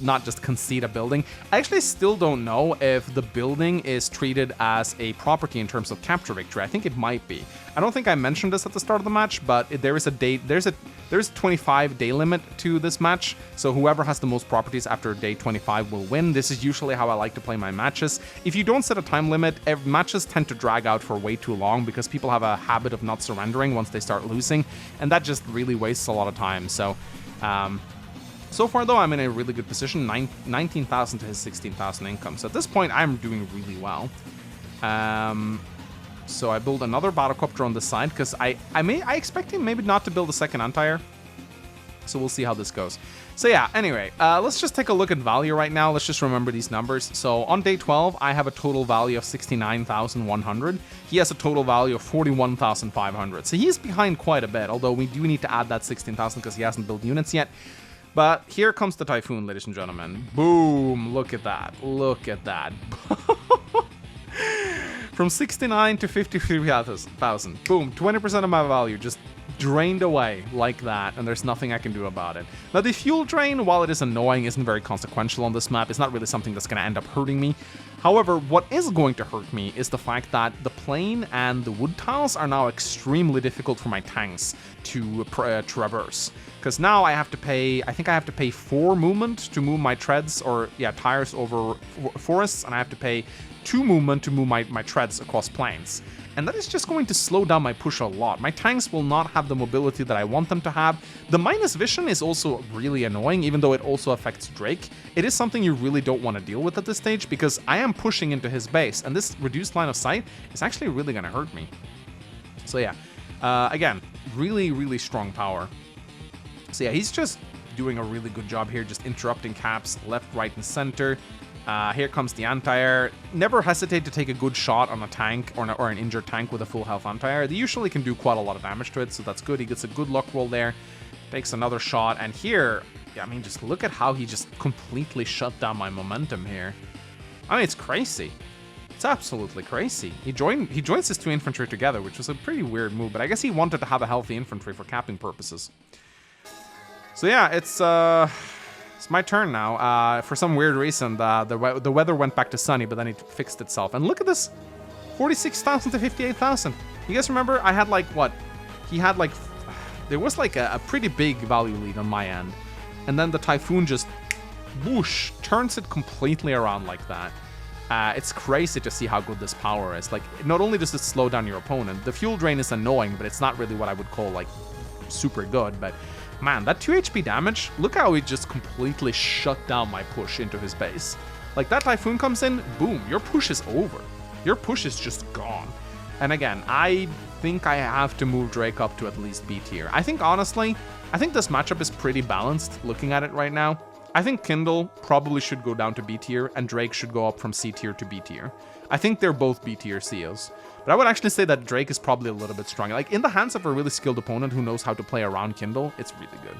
not just concede a building. I actually still don't know if the building is treated as a property in terms of capture victory. I think it might be. I don't think I mentioned this at the start of the match, but there is a 25-day limit to this match. So whoever has the most properties after day 25 will win. This is usually how I like to play my matches. If you don't set a time limit, matches tend to drag out for way too long because people have a habit of not surrendering once they start losing, and that just really wastes a lot of time. So so far though, I'm in a really good position. 19,000 to his 16,000 income. So at this point, I'm doing really well. So I build another Battlecopter on the side because I expect him maybe not to build a second anti-air. So we'll see how this goes. So yeah, anyway, let's just take a look at value right now. Let's just remember these numbers. So on day 12, I have a total value of 69,100. He has a total value of 41,500. So he's behind quite a bit, although we do need to add that 16,000 because he hasn't built units yet. But here comes the Typhoon, ladies and gentlemen. Boom, look at that. Look at that. From 69 to 53,000. Boom, 20% of my value just drained away like that, and there's nothing I can do about it. Now, the fuel drain, while it is annoying, isn't very consequential on this map. It's not really something that's going to end up hurting me. However, what is going to hurt me is the fact that the plain and the wood tiles are now extremely difficult for my tanks to traverse. Because now I have to pay, I think I have to pay 4 movement to move my treads, or tires over forests, and I have to pay 2 movement to move my treads across plains. And that is just going to slow down my push a lot. My tanks will not have the mobility that I want them to have. The minus vision is also really annoying, even though it also affects Drake. It is something you really don't want to deal with at this stage, because I am pushing into his base, and this reduced line of sight is actually really going to hurt me. So yeah, again, really, really strong power. So yeah, he's just doing a really good job here, just interrupting caps left, right, and center. Here comes the anti-air. Never hesitate to take a good shot on a tank or an injured tank with a full health anti-air. They usually can do quite a lot of damage to it, so that's good. He gets a good luck roll there, takes another shot, and here, I mean, just look at how he just completely shut down my momentum here. I mean, it's crazy. It's absolutely crazy. He joins his 2 infantry together, which was a pretty weird move, but I guess he wanted to have a healthy infantry for capping purposes. So yeah, it's my turn now. For some weird reason, the weather went back to sunny, but then it fixed itself. And look at this, 46,000 to 58,000. You guys remember I had like what? He had like, there was like a pretty big value lead on my end, and then the Typhoon just whoosh turns it completely around like that. It's crazy to see how good this power is. Like, not only does it slow down your opponent, the fuel drain is annoying, but it's not really what I would call like super good. But man, that 2 HP damage, look how it just completely shut down my push into his base. Like, that Typhoon comes in, boom, your push is over. Your push is just gone. And again, I think I have to move Drake up to at least B tier. I think, honestly, I think this matchup is pretty balanced looking at it right now. I think Kindle probably should go down to B tier, and Drake should go up from C tier to B tier. I think they're both B tier CEOs. But I would actually say that Drake is probably a little bit stronger. Like, in the hands of a really skilled opponent who knows how to play around Kindle, it's really good.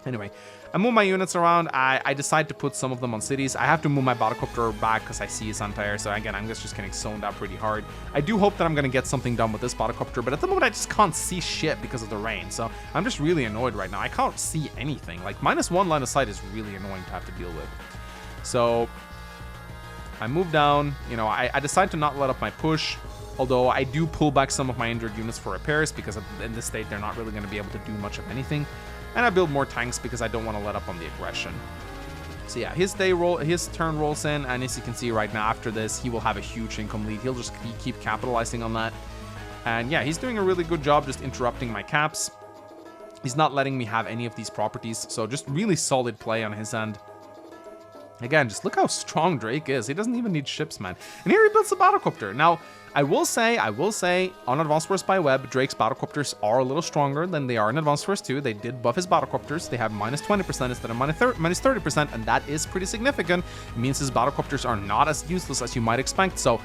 Anyway, I move my units around. I decide to put some of them on cities. I have to move my battlecopter back because I see his anti-air. So again, I'm just getting zoned out pretty hard. I do hope that I'm going to get something done with this battlecopter, but at the moment I just can't see shit because of the rain. So I'm just really annoyed right now. I can't see anything. Like -1 line of sight is really annoying to have to deal with. So I move down. You know, I decide to not let up my push. Although I do pull back some of my injured units for repairs because in this state they're not really going to be able to do much of anything. And I build more tanks because I don't want to let up on the aggression. So yeah, his turn rolls in, and as you can see right now, after this, he will have a huge income lead. He'll just keep capitalizing on that. And yeah, he's doing a really good job just interrupting my caps. He's not letting me have any of these properties, so just really solid play on his end. Again, just look how strong Drake is. He doesn't even need ships, man. And here he builds a battlecopter. Now, I will say, on Advanced Wars by Web, Drake's battlecopters are a little stronger than they are in Advanced Wars 2. They did buff his battlecopters. They have -20% instead of -30%, and that is pretty significant. It means his battlecopters are not as useless as you might expect. So,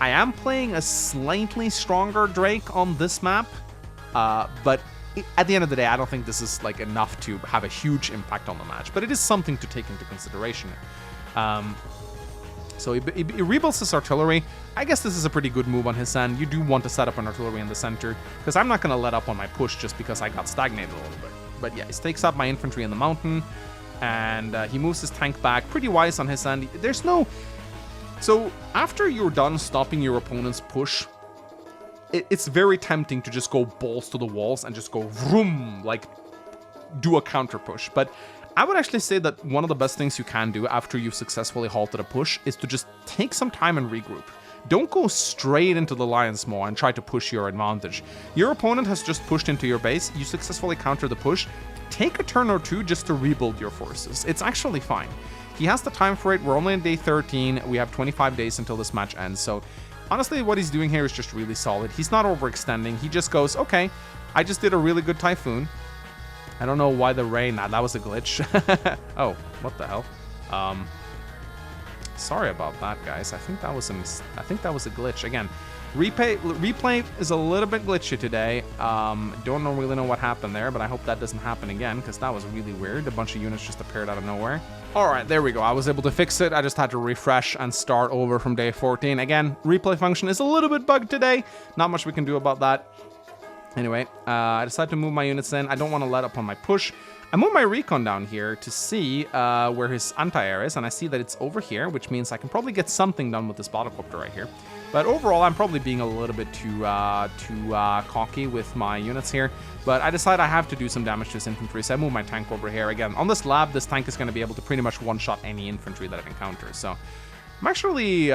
I am playing a slightly stronger Drake on this map, but at the end of the day, I don't think this is like enough to have a huge impact on the match, but it is something to take into consideration. So he rebuilds his artillery. I guess this is a pretty good move on his end. You do want to set up an artillery in the center, because I'm not going to let up on my push just because I got stagnated a little bit. But yeah, he stakes up my infantry in the mountain, and he moves his tank back. Pretty wise on his end. There's no... So after you're done stopping your opponent's push, it's very tempting to just go balls to the walls and just go vroom, like do a counter push. But I would actually say that one of the best things you can do after you've successfully halted a push is to just take some time and regroup. Don't go straight into the Lion's Maw and try to push your advantage. Your opponent has just pushed into your base, you successfully counter the push, take a turn or two just to rebuild your forces. It's actually fine. He has the time for it. We're only on day 13. We have 25 days until this match ends, so honestly, what he's doing here is just really solid. He's not overextending. He just goes, okay, I just did a really good Typhoon. I don't know why the rain... Nah, that was a glitch. Oh, what the hell? Sorry about that, guys. I think that was a glitch. Again, replay is a little bit glitchy today. Don't really know what happened there, but I hope that doesn't happen again, because that was really weird. A bunch of units just appeared out of nowhere. All right, there we go. I was able to fix it. I just had to refresh and start over from day 14. Again, replay function is a little bit bugged today. Not much we can do about that. Anyway, I decided to move my units in. I don't want to let up on my push. I move my recon down here to see where his anti-air is, and I see that it's over here, which means I can probably get something done with this battlecopter right here. But overall, I'm probably being a little bit too cocky with my units here. But I decide I have to do some damage to his infantry, so I move my tank over here. Again, on this lab, this tank is going to be able to pretty much one-shot any infantry that it encounters. So I'm actually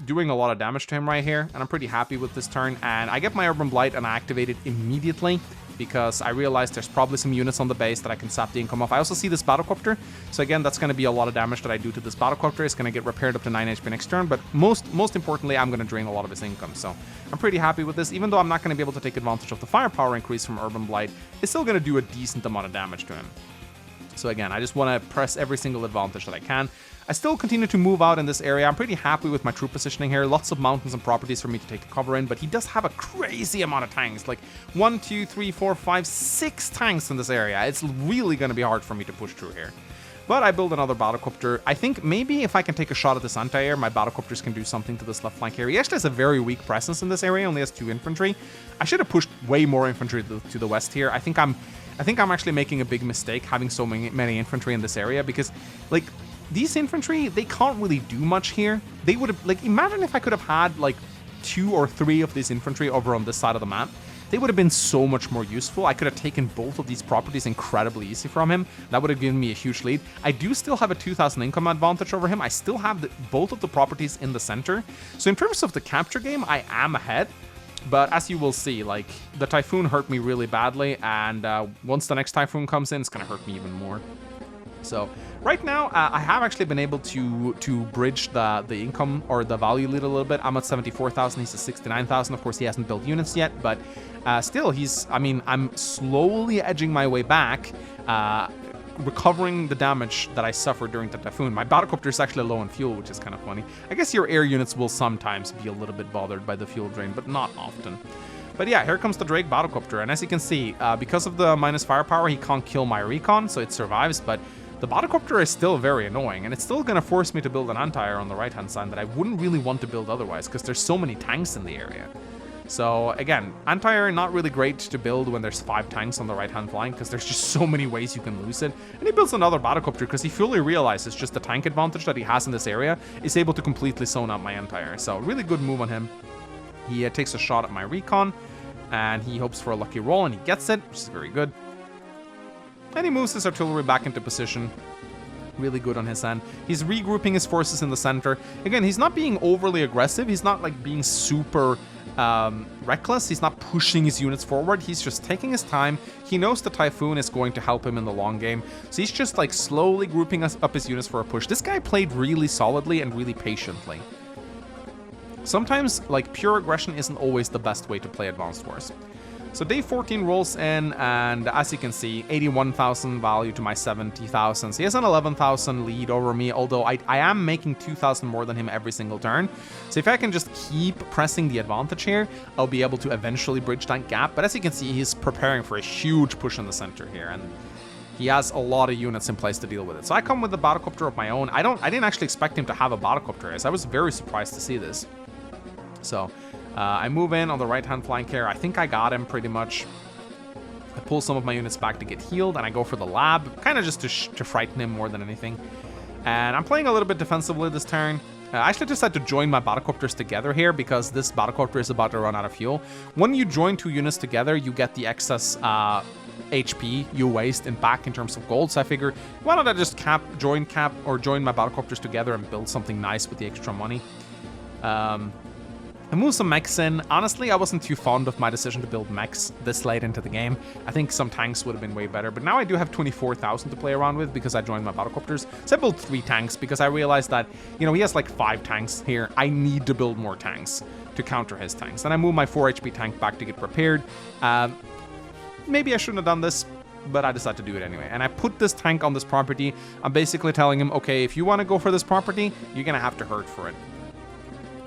doing a lot of damage to him right here, and I'm pretty happy with this turn. And I get my Urban Blight, and I activate it immediately, because I realize there's probably some units on the base that I can sap the income off. I also see this battlecopter, so again, that's going to be a lot of damage that I do to this battlecopter. It's going to get repaired up to 9 HP next turn, but most importantly, I'm going to drain a lot of his income, so I'm pretty happy with this. Even though I'm not going to be able to take advantage of the firepower increase from Urban Blight, it's still going to do a decent amount of damage to him. So again, I just want to press every single advantage that I can. I still continue to move out in this area. I'm pretty happy with my troop positioning here. Lots of mountains and properties for me to take the cover in, but he does have a crazy amount of tanks. Like 1, 2, 3, 4, 5, 6 tanks in this area. It's really going to be hard for me to push through here. But I build another battlecopter. I think maybe if I can take a shot at this anti-air, my battlecopters can do something to this left flank here. He actually has a very weak presence in this area. Only has 2 infantry. I should have pushed way more infantry to the west here. I think I'm actually making a big mistake having so many infantry in this area, because like these infantry, they can't really do much here. They would have, like, imagine if I could have had like 2 or 3 of this infantry over on this side of the map. They would have been so much more useful. I could have taken both of these properties incredibly easy from him. That would have given me a huge lead. I do still have a 2,000 income advantage over him. I still have both of the properties in the center. So in terms of the capture game, I am ahead. But as you will see, like, the Typhoon hurt me really badly, and once the next Typhoon comes in, it's going to hurt me even more. So right now, I have actually been able to bridge the income or the value lead a little bit. I'm at 74,000, he's at 69,000. Of course, he hasn't built units yet, but still, I'm slowly edging my way back, recovering the damage that I suffered during the Typhoon. My battlecopter is actually low on fuel, which is kind of funny. I guess your air units will sometimes be a little bit bothered by the fuel drain, but not often. But yeah, here comes the Drake Battlecopter, and as you can see, because of the minus firepower, he can't kill my recon, so it survives, but the Battlecopter is still very annoying, and it's still going to force me to build an anti-air on the right-hand side that I wouldn't really want to build otherwise, because there's so many tanks in the area. So again, anti-air not really great to build when there's 5 tanks on the right-hand flank, because there's just so many ways you can lose it. And he builds another Battlecopter because he fully realizes just the tank advantage that he has in this area is able to completely zone out my anti-air. So really good move on him. He takes a shot at my recon, and he hopes for a lucky roll, and he gets it, which is very good. And he moves his artillery back into position. Really good on his end. He's regrouping his forces in the center. Again, he's not being overly aggressive. He's not like being super reckless. He's not pushing his units forward. He's just taking his time. He knows the Typhoon is going to help him in the long game. So he's just like slowly grouping up his units for a push. This guy played really solidly and really patiently. Sometimes, like, pure aggression isn't always the best way to play Advanced Wars. So day 14 rolls in, and as you can see, 81,000 value to my 70,000. So he has an 11,000 lead over me, although I am making 2,000 more than him every single turn. So if I can just keep pressing the advantage here, I'll be able to eventually bridge that gap. But as you can see, he's preparing for a huge push in the center here, and he has a lot of units in place to deal with it. So I come with the Battlecopter of my own. I didn't actually expect him to have a Battlecopter, so I was very surprised to see this. So I move in on the right-hand flank here. I think I got him pretty much. I pull some of my units back to get healed, and I go for the lab, kind of just to frighten him more than anything. And I'm playing a little bit defensively this turn. I actually decided to join my Battlecopters together here because this Battlecopter is about to run out of fuel. When you join 2 units together, you get the excess HP you waste back in terms of gold. So I figure, why don't I just join my Battlecopters together and build something nice with the extra money. I moved some mechs in. Honestly, I wasn't too fond of my decision to build mechs this late into the game. I think some tanks would have been way better, but now I do have 24,000 to play around with because I joined my Battlecopters. So I built 3 tanks because I realized that, you know, he has like 5 tanks here. I need to build more tanks to counter his tanks. And I moved my 4 HP tank back to get prepared. Maybe I shouldn't have done this, but I decided to do it anyway. And I put this tank on this property. I'm basically telling him, okay, if you want to go for this property, you're going to have to hurt for it.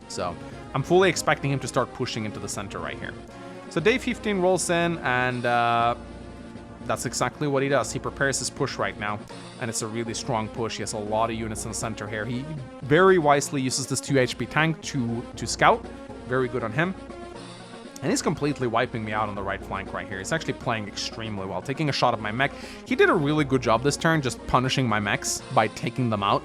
So I'm fully expecting him to start pushing into the center right here. So day 15 rolls in, and that's exactly what he does. He prepares his push right now, and it's a really strong push. He has a lot of units in the center here. He very wisely uses this 2 HP tank to scout. Very good on him. And he's completely wiping me out on the right flank right here. He's actually playing extremely well, taking a shot at my mech. He did a really good job this turn, just punishing my mechs by taking them out.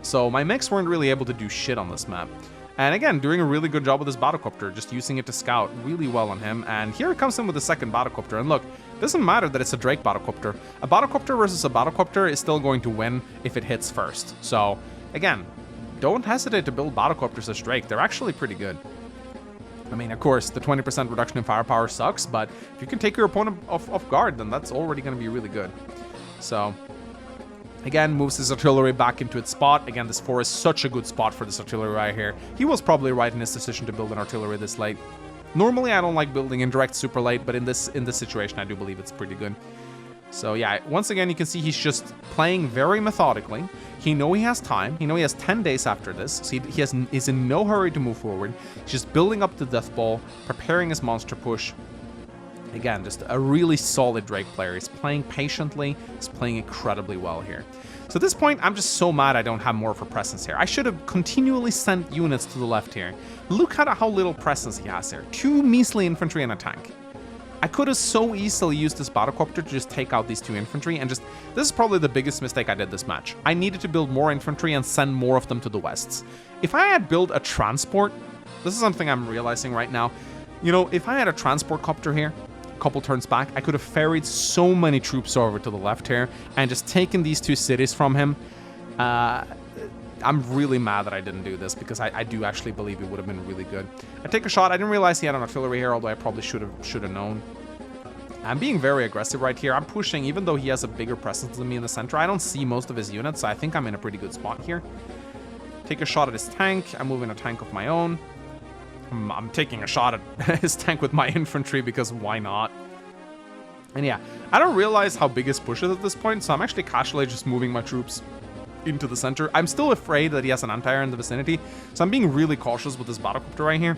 So my mechs weren't really able to do shit on this map. And again, doing a really good job with this Battlecopter, just using it to scout really well on him. And here it comes in with the second Battlecopter. And look, it doesn't matter that it's a Drake Battlecopter. A Battlecopter versus a Battlecopter is still going to win if it hits first. So again, don't hesitate to build Battlecopters as Drake. They're actually pretty good. I mean, of course, the 20% reduction in firepower sucks, but if you can take your opponent off guard, then that's already going to be really good. So again, moves his artillery back into its spot. Again, this 4 is such a good spot for this artillery right here. He was probably right in his decision to build an artillery this late. Normally, I don't like building indirect super late, but in this situation, I do believe it's pretty good. So yeah, once again, you can see he's just playing very methodically. He knows he has time. He knows he has 10 days after this, so he's in no hurry to move forward. He's just building up the death ball, preparing his monster push. Again, just a really solid Drake player. He's playing patiently. He's playing incredibly well here. So at this point, I'm just so mad I don't have more for presence here. I should have continually sent units to the left here. Look at how little presence he has here. 2 measly infantry and a tank. I could have so easily used this Battlecopter to just take out these 2 infantry and just... This is probably the biggest mistake I did this match. I needed to build more infantry and send more of them to the wests. If I had built a transport... This is something I'm realizing right now. You know, if I had a transport copter here, a couple turns back, I could have ferried so many troops over to the left here and just taken these 2 cities from him. I'm really mad that I didn't do this because I do actually believe it would have been really good. I take a shot. I didn't realize he had an artillery here, although I probably should have known. I'm being very aggressive right here. I'm pushing, even though he has a bigger presence than me in the center. I don't see most of his units, so I think I'm in a pretty good spot here. Take a shot at his tank. I'm moving a tank of my own. I'm taking a shot at his tank with my infantry because why not? And yeah, I don't realize how big his push is at this point, so I'm actually casually just moving my troops into the center. I'm still afraid that he has an anti-air in the vicinity, so I'm being really cautious with this Battlecopter right here.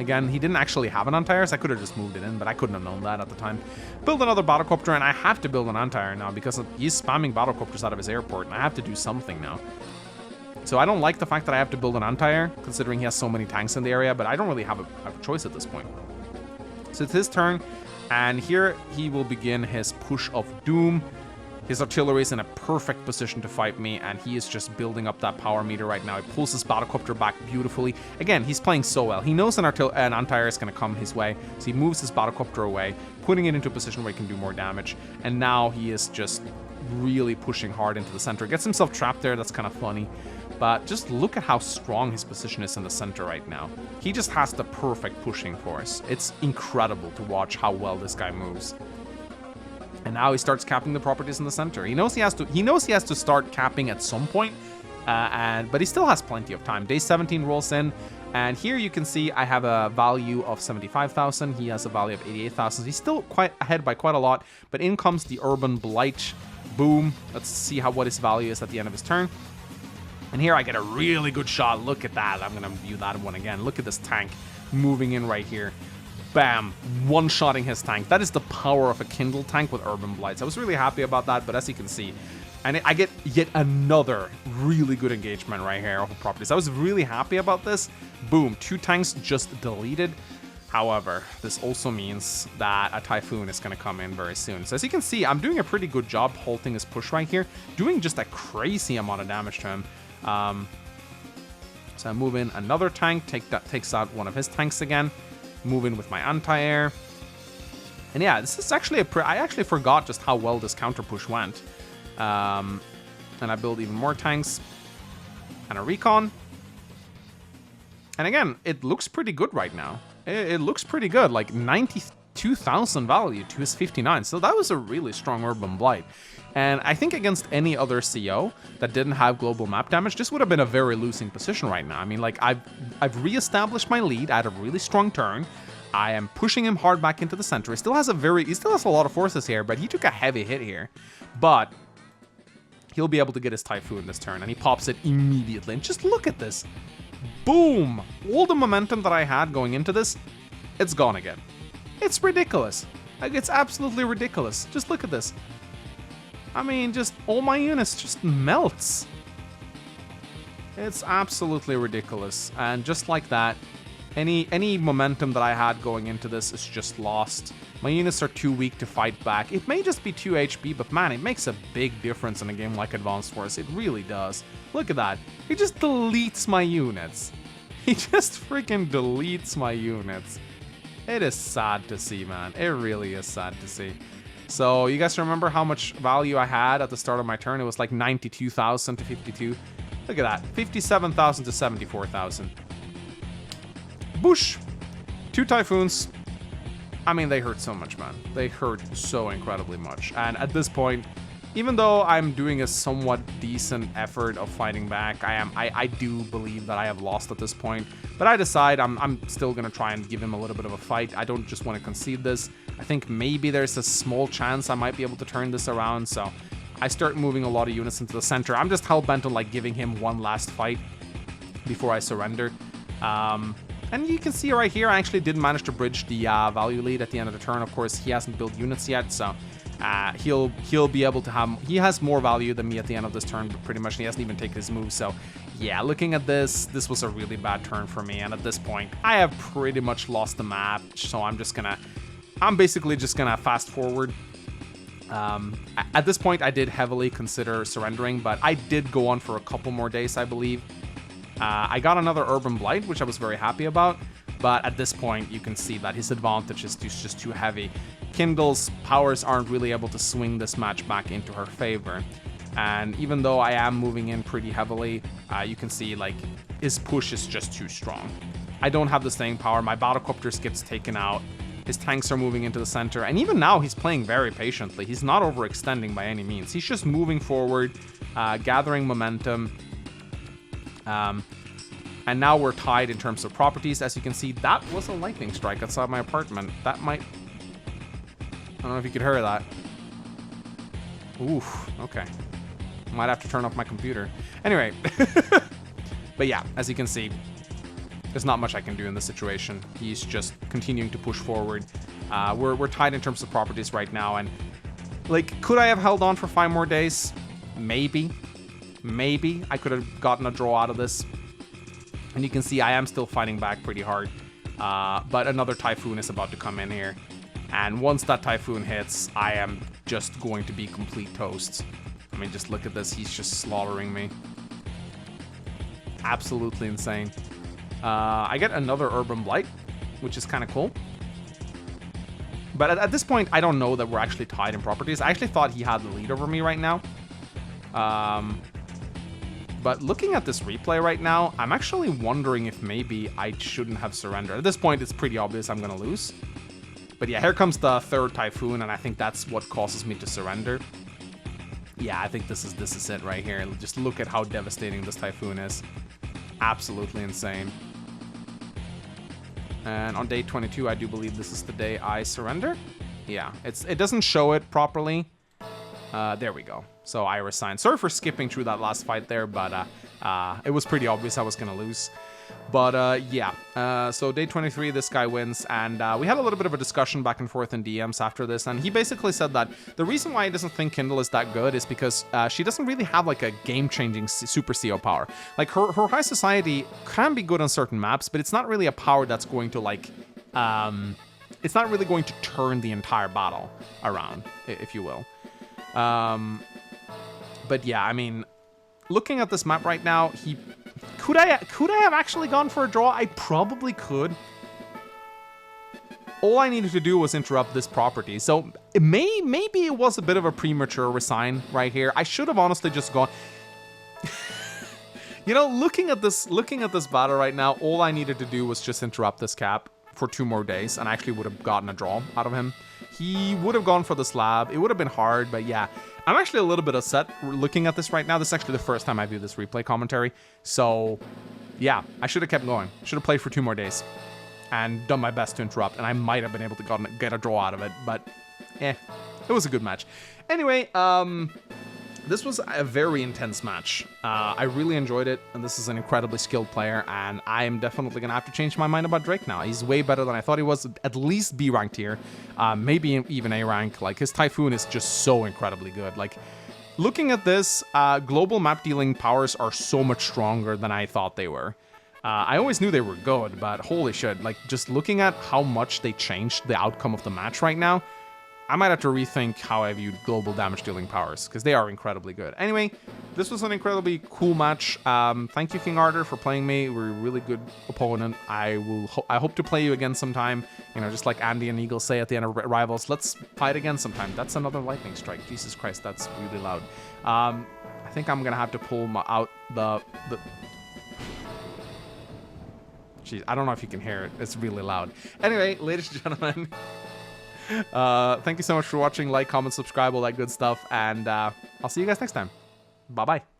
Again, he didn't actually have an anti-air, so I could have just moved it in, but I couldn't have known that at the time. Build another battlecopter, and I have to build an anti-air now because he's spamming battlecopters out of his airport, and I have to do something now. So I don't like the fact that I have to build an anti-air, considering he has so many tanks in the area, but I don't really have a choice at this point. So it's his turn, and here he will begin his push of doom. His artillery is in a perfect position to fight me, and he is just building up that power meter right now. He pulls his battlecopter back beautifully. Again, he's playing so well. He knows an anti-air is going to come his way, so he moves his battlecopter away, putting it into a position where he can do more damage. And now he is just really pushing hard into the center. Gets himself trapped there. That's kind of funny. But just look at how strong his position is in the center right now. He just has the perfect pushing force. It's incredible to watch how well this guy moves. And now he starts capping the properties in the center. He knows he has to start capping at some point, but he still has plenty of time. Day 17 rolls in, and here you can see I have a value of 75,000. He has a value of 88,000. He's still quite ahead by quite a lot, but in comes the Urban Blight. Boom. Let's see what his value is at the end of his turn. And here I get a really good shot. Look at that. I'm going to view that one again. Look at this tank moving in right here. Bam. One-shotting his tank. That is the power of a Kindle tank with Urban Blights. I was really happy about that, but as you can see, and I get yet another really good engagement right here off of properties. I was really happy about this. Boom. 2 tanks just deleted. However, this also means that a Typhoon is going to come in very soon. So as you can see, I'm doing a pretty good job halting his push right here. Doing just a crazy amount of damage to him. So I move in another tank, takes out one of his tanks again, move in with my anti-air. And yeah, this is actually I actually forgot just how well this counter push went. And I build even more tanks and a recon. And again, it looks pretty good right now. It looks pretty good, like 92,000 value to his 59. So that was a really strong Urban Blight. And I think against any other CO that didn't have global map damage, this would have been a very losing position right now. I mean, like, I've reestablished my lead. I had a really strong turn. I am pushing him hard back into the center. He still has a lot of forces here, but he took a heavy hit here. But he'll be able to get his Typhoon this turn, and he pops it immediately. And just look at this. Boom! All the momentum that I had going into this, it's gone again. It's ridiculous. Like, it's absolutely ridiculous. Just look at this. I mean, just all my units just melts. It's absolutely ridiculous. And just like that, any momentum that I had going into this is just lost. My units are too weak to fight back. It may just be 2 HP, but man, it makes a big difference in a game like Advanced Wars. It really does. Look at that. He just deletes my units. He just freaking deletes my units. It is sad to see, man. It really is sad to see. So you guys remember how much value I had at the start of my turn? It was like 92,000 to 52. Look at that. 57,000 to 74,000. Boosh. 2 Typhoons. I mean, they hurt so much, man. They hurt so incredibly much. And at this point, even though I'm doing a somewhat decent effort of fighting back, I do believe that I have lost at this point. But I decide I'm still going to try and give him a little bit of a fight. I don't just want to concede this. I think maybe there's a small chance I might be able to turn this around. So I start moving a lot of units into the center. I'm just hell-bent on like giving him one last fight before I surrender. And you can see right here, I actually did manage to bridge the value lead at the end of the turn. Of course, he hasn't built units yet, so he'll be able to have... He has more value than me at the end of this turn, but pretty much he hasn't even taken his move. So yeah, looking at this was a really bad turn for me. And at this point, I have pretty much lost the match. So I'm basically just gonna fast forward. At this point, I did heavily consider surrendering, but I did go on for a couple more days, I believe. I got another Urban Blight, which I was very happy about, but at this point, you can see that his advantage is just too heavy. Kindle's powers aren't really able to swing this match back into her favor, and even though I am moving in pretty heavily, you can see, like, his push is just too strong. I don't have the staying power. My battlecopters gets taken out. His tanks are moving into the center, and even now, he's playing very patiently. He's not overextending by any means. He's just moving forward, gathering momentum. And now we're tied in terms of properties. As you can see, that was a lightning strike outside my apartment. That might... I don't know if you could hear that. Oof, okay. Might have to turn off my computer. Anyway. But yeah, as you can see, there's not much I can do in this situation. He's just continuing to push forward. We're tied in terms of properties right now, and like, could I have held on for 5 more days? Maybe. Maybe I could have gotten a draw out of this. And you can see I am still fighting back pretty hard. But another Typhoon is about to come in here. And once that Typhoon hits, I am just going to be complete toast. I mean, just look at this. He's just slaughtering me. Absolutely insane. I get another Urban Blight, which is kind of cool. But at this point, I don't know that we're actually tied in properties. I actually thought he had the lead over me right now. But looking at this replay right now, I'm actually wondering if maybe I shouldn't have surrendered. At this point, it's pretty obvious I'm going to lose. But yeah, here comes the third Typhoon, and I think that's what causes me to surrender. Yeah, I think this is it right here. Just look at how devastating this Typhoon is. Absolutely insane. And on day 22, I do believe this is the day I surrender. Yeah, it doesn't show it properly. There we go. So I resigned. Sorry for skipping through that last fight there, but it was pretty obvious I was going to lose. But yeah, so day 23, this guy wins, and we had a little bit of a discussion back and forth in DMs after this, and he basically said that the reason why he doesn't think Kindle is that good is because she doesn't really have like a game-changing super CO power. Like her High Society can be good on certain maps, but it's not really a power that's going to like, it's not really going to turn the entire battle around, if you will. But yeah, I mean, looking at this map right now, could I have actually gone for a draw? I probably could. All I needed to do was interrupt this property. So maybe it was a bit of a premature resign right here. I should have honestly just gone. You know, looking at this battle right now, all I needed to do was just interrupt this cap for 2 more days, and I actually would have gotten a draw out of him. He would have gone for the slab. It would have been hard, but yeah. I'm actually a little bit upset looking at this right now. This is actually the first time I view this replay commentary. So, yeah, I should have kept going. Should have played for 2 more days and done my best to interrupt, and I might have been able to get a draw out of it, but it was a good match. Anyway, this was a very intense match. I really enjoyed it, and this is an incredibly skilled player, and I am definitely going to have to change my mind about Drake now. He's way better than I thought he was, at least B rank tier, maybe even A rank. Like, his Typhoon is just so incredibly good. Like, looking at this, global map dealing powers are so much stronger than I thought they were. I always knew they were good, but holy shit, like, just looking at how much they changed the outcome of the match right now, I might have to rethink how I viewed global damage dealing powers, because they are incredibly good. Anyway, this was an incredibly cool match. Thank you, King Arthur, for playing me. We're a really good opponent. I hope to play you again sometime. You know, just like Andy and Eagle say at the end of Rivals, let's fight again sometime. That's another lightning strike. Jesus Christ, that's really loud. I think I'm gonna have to pull out the. Jeez, I don't know if you can hear it. It's really loud. Anyway, ladies and gentlemen. Thank you so much for watching. Like, comment, subscribe, all that good stuff, and I'll see you guys next time. Bye bye.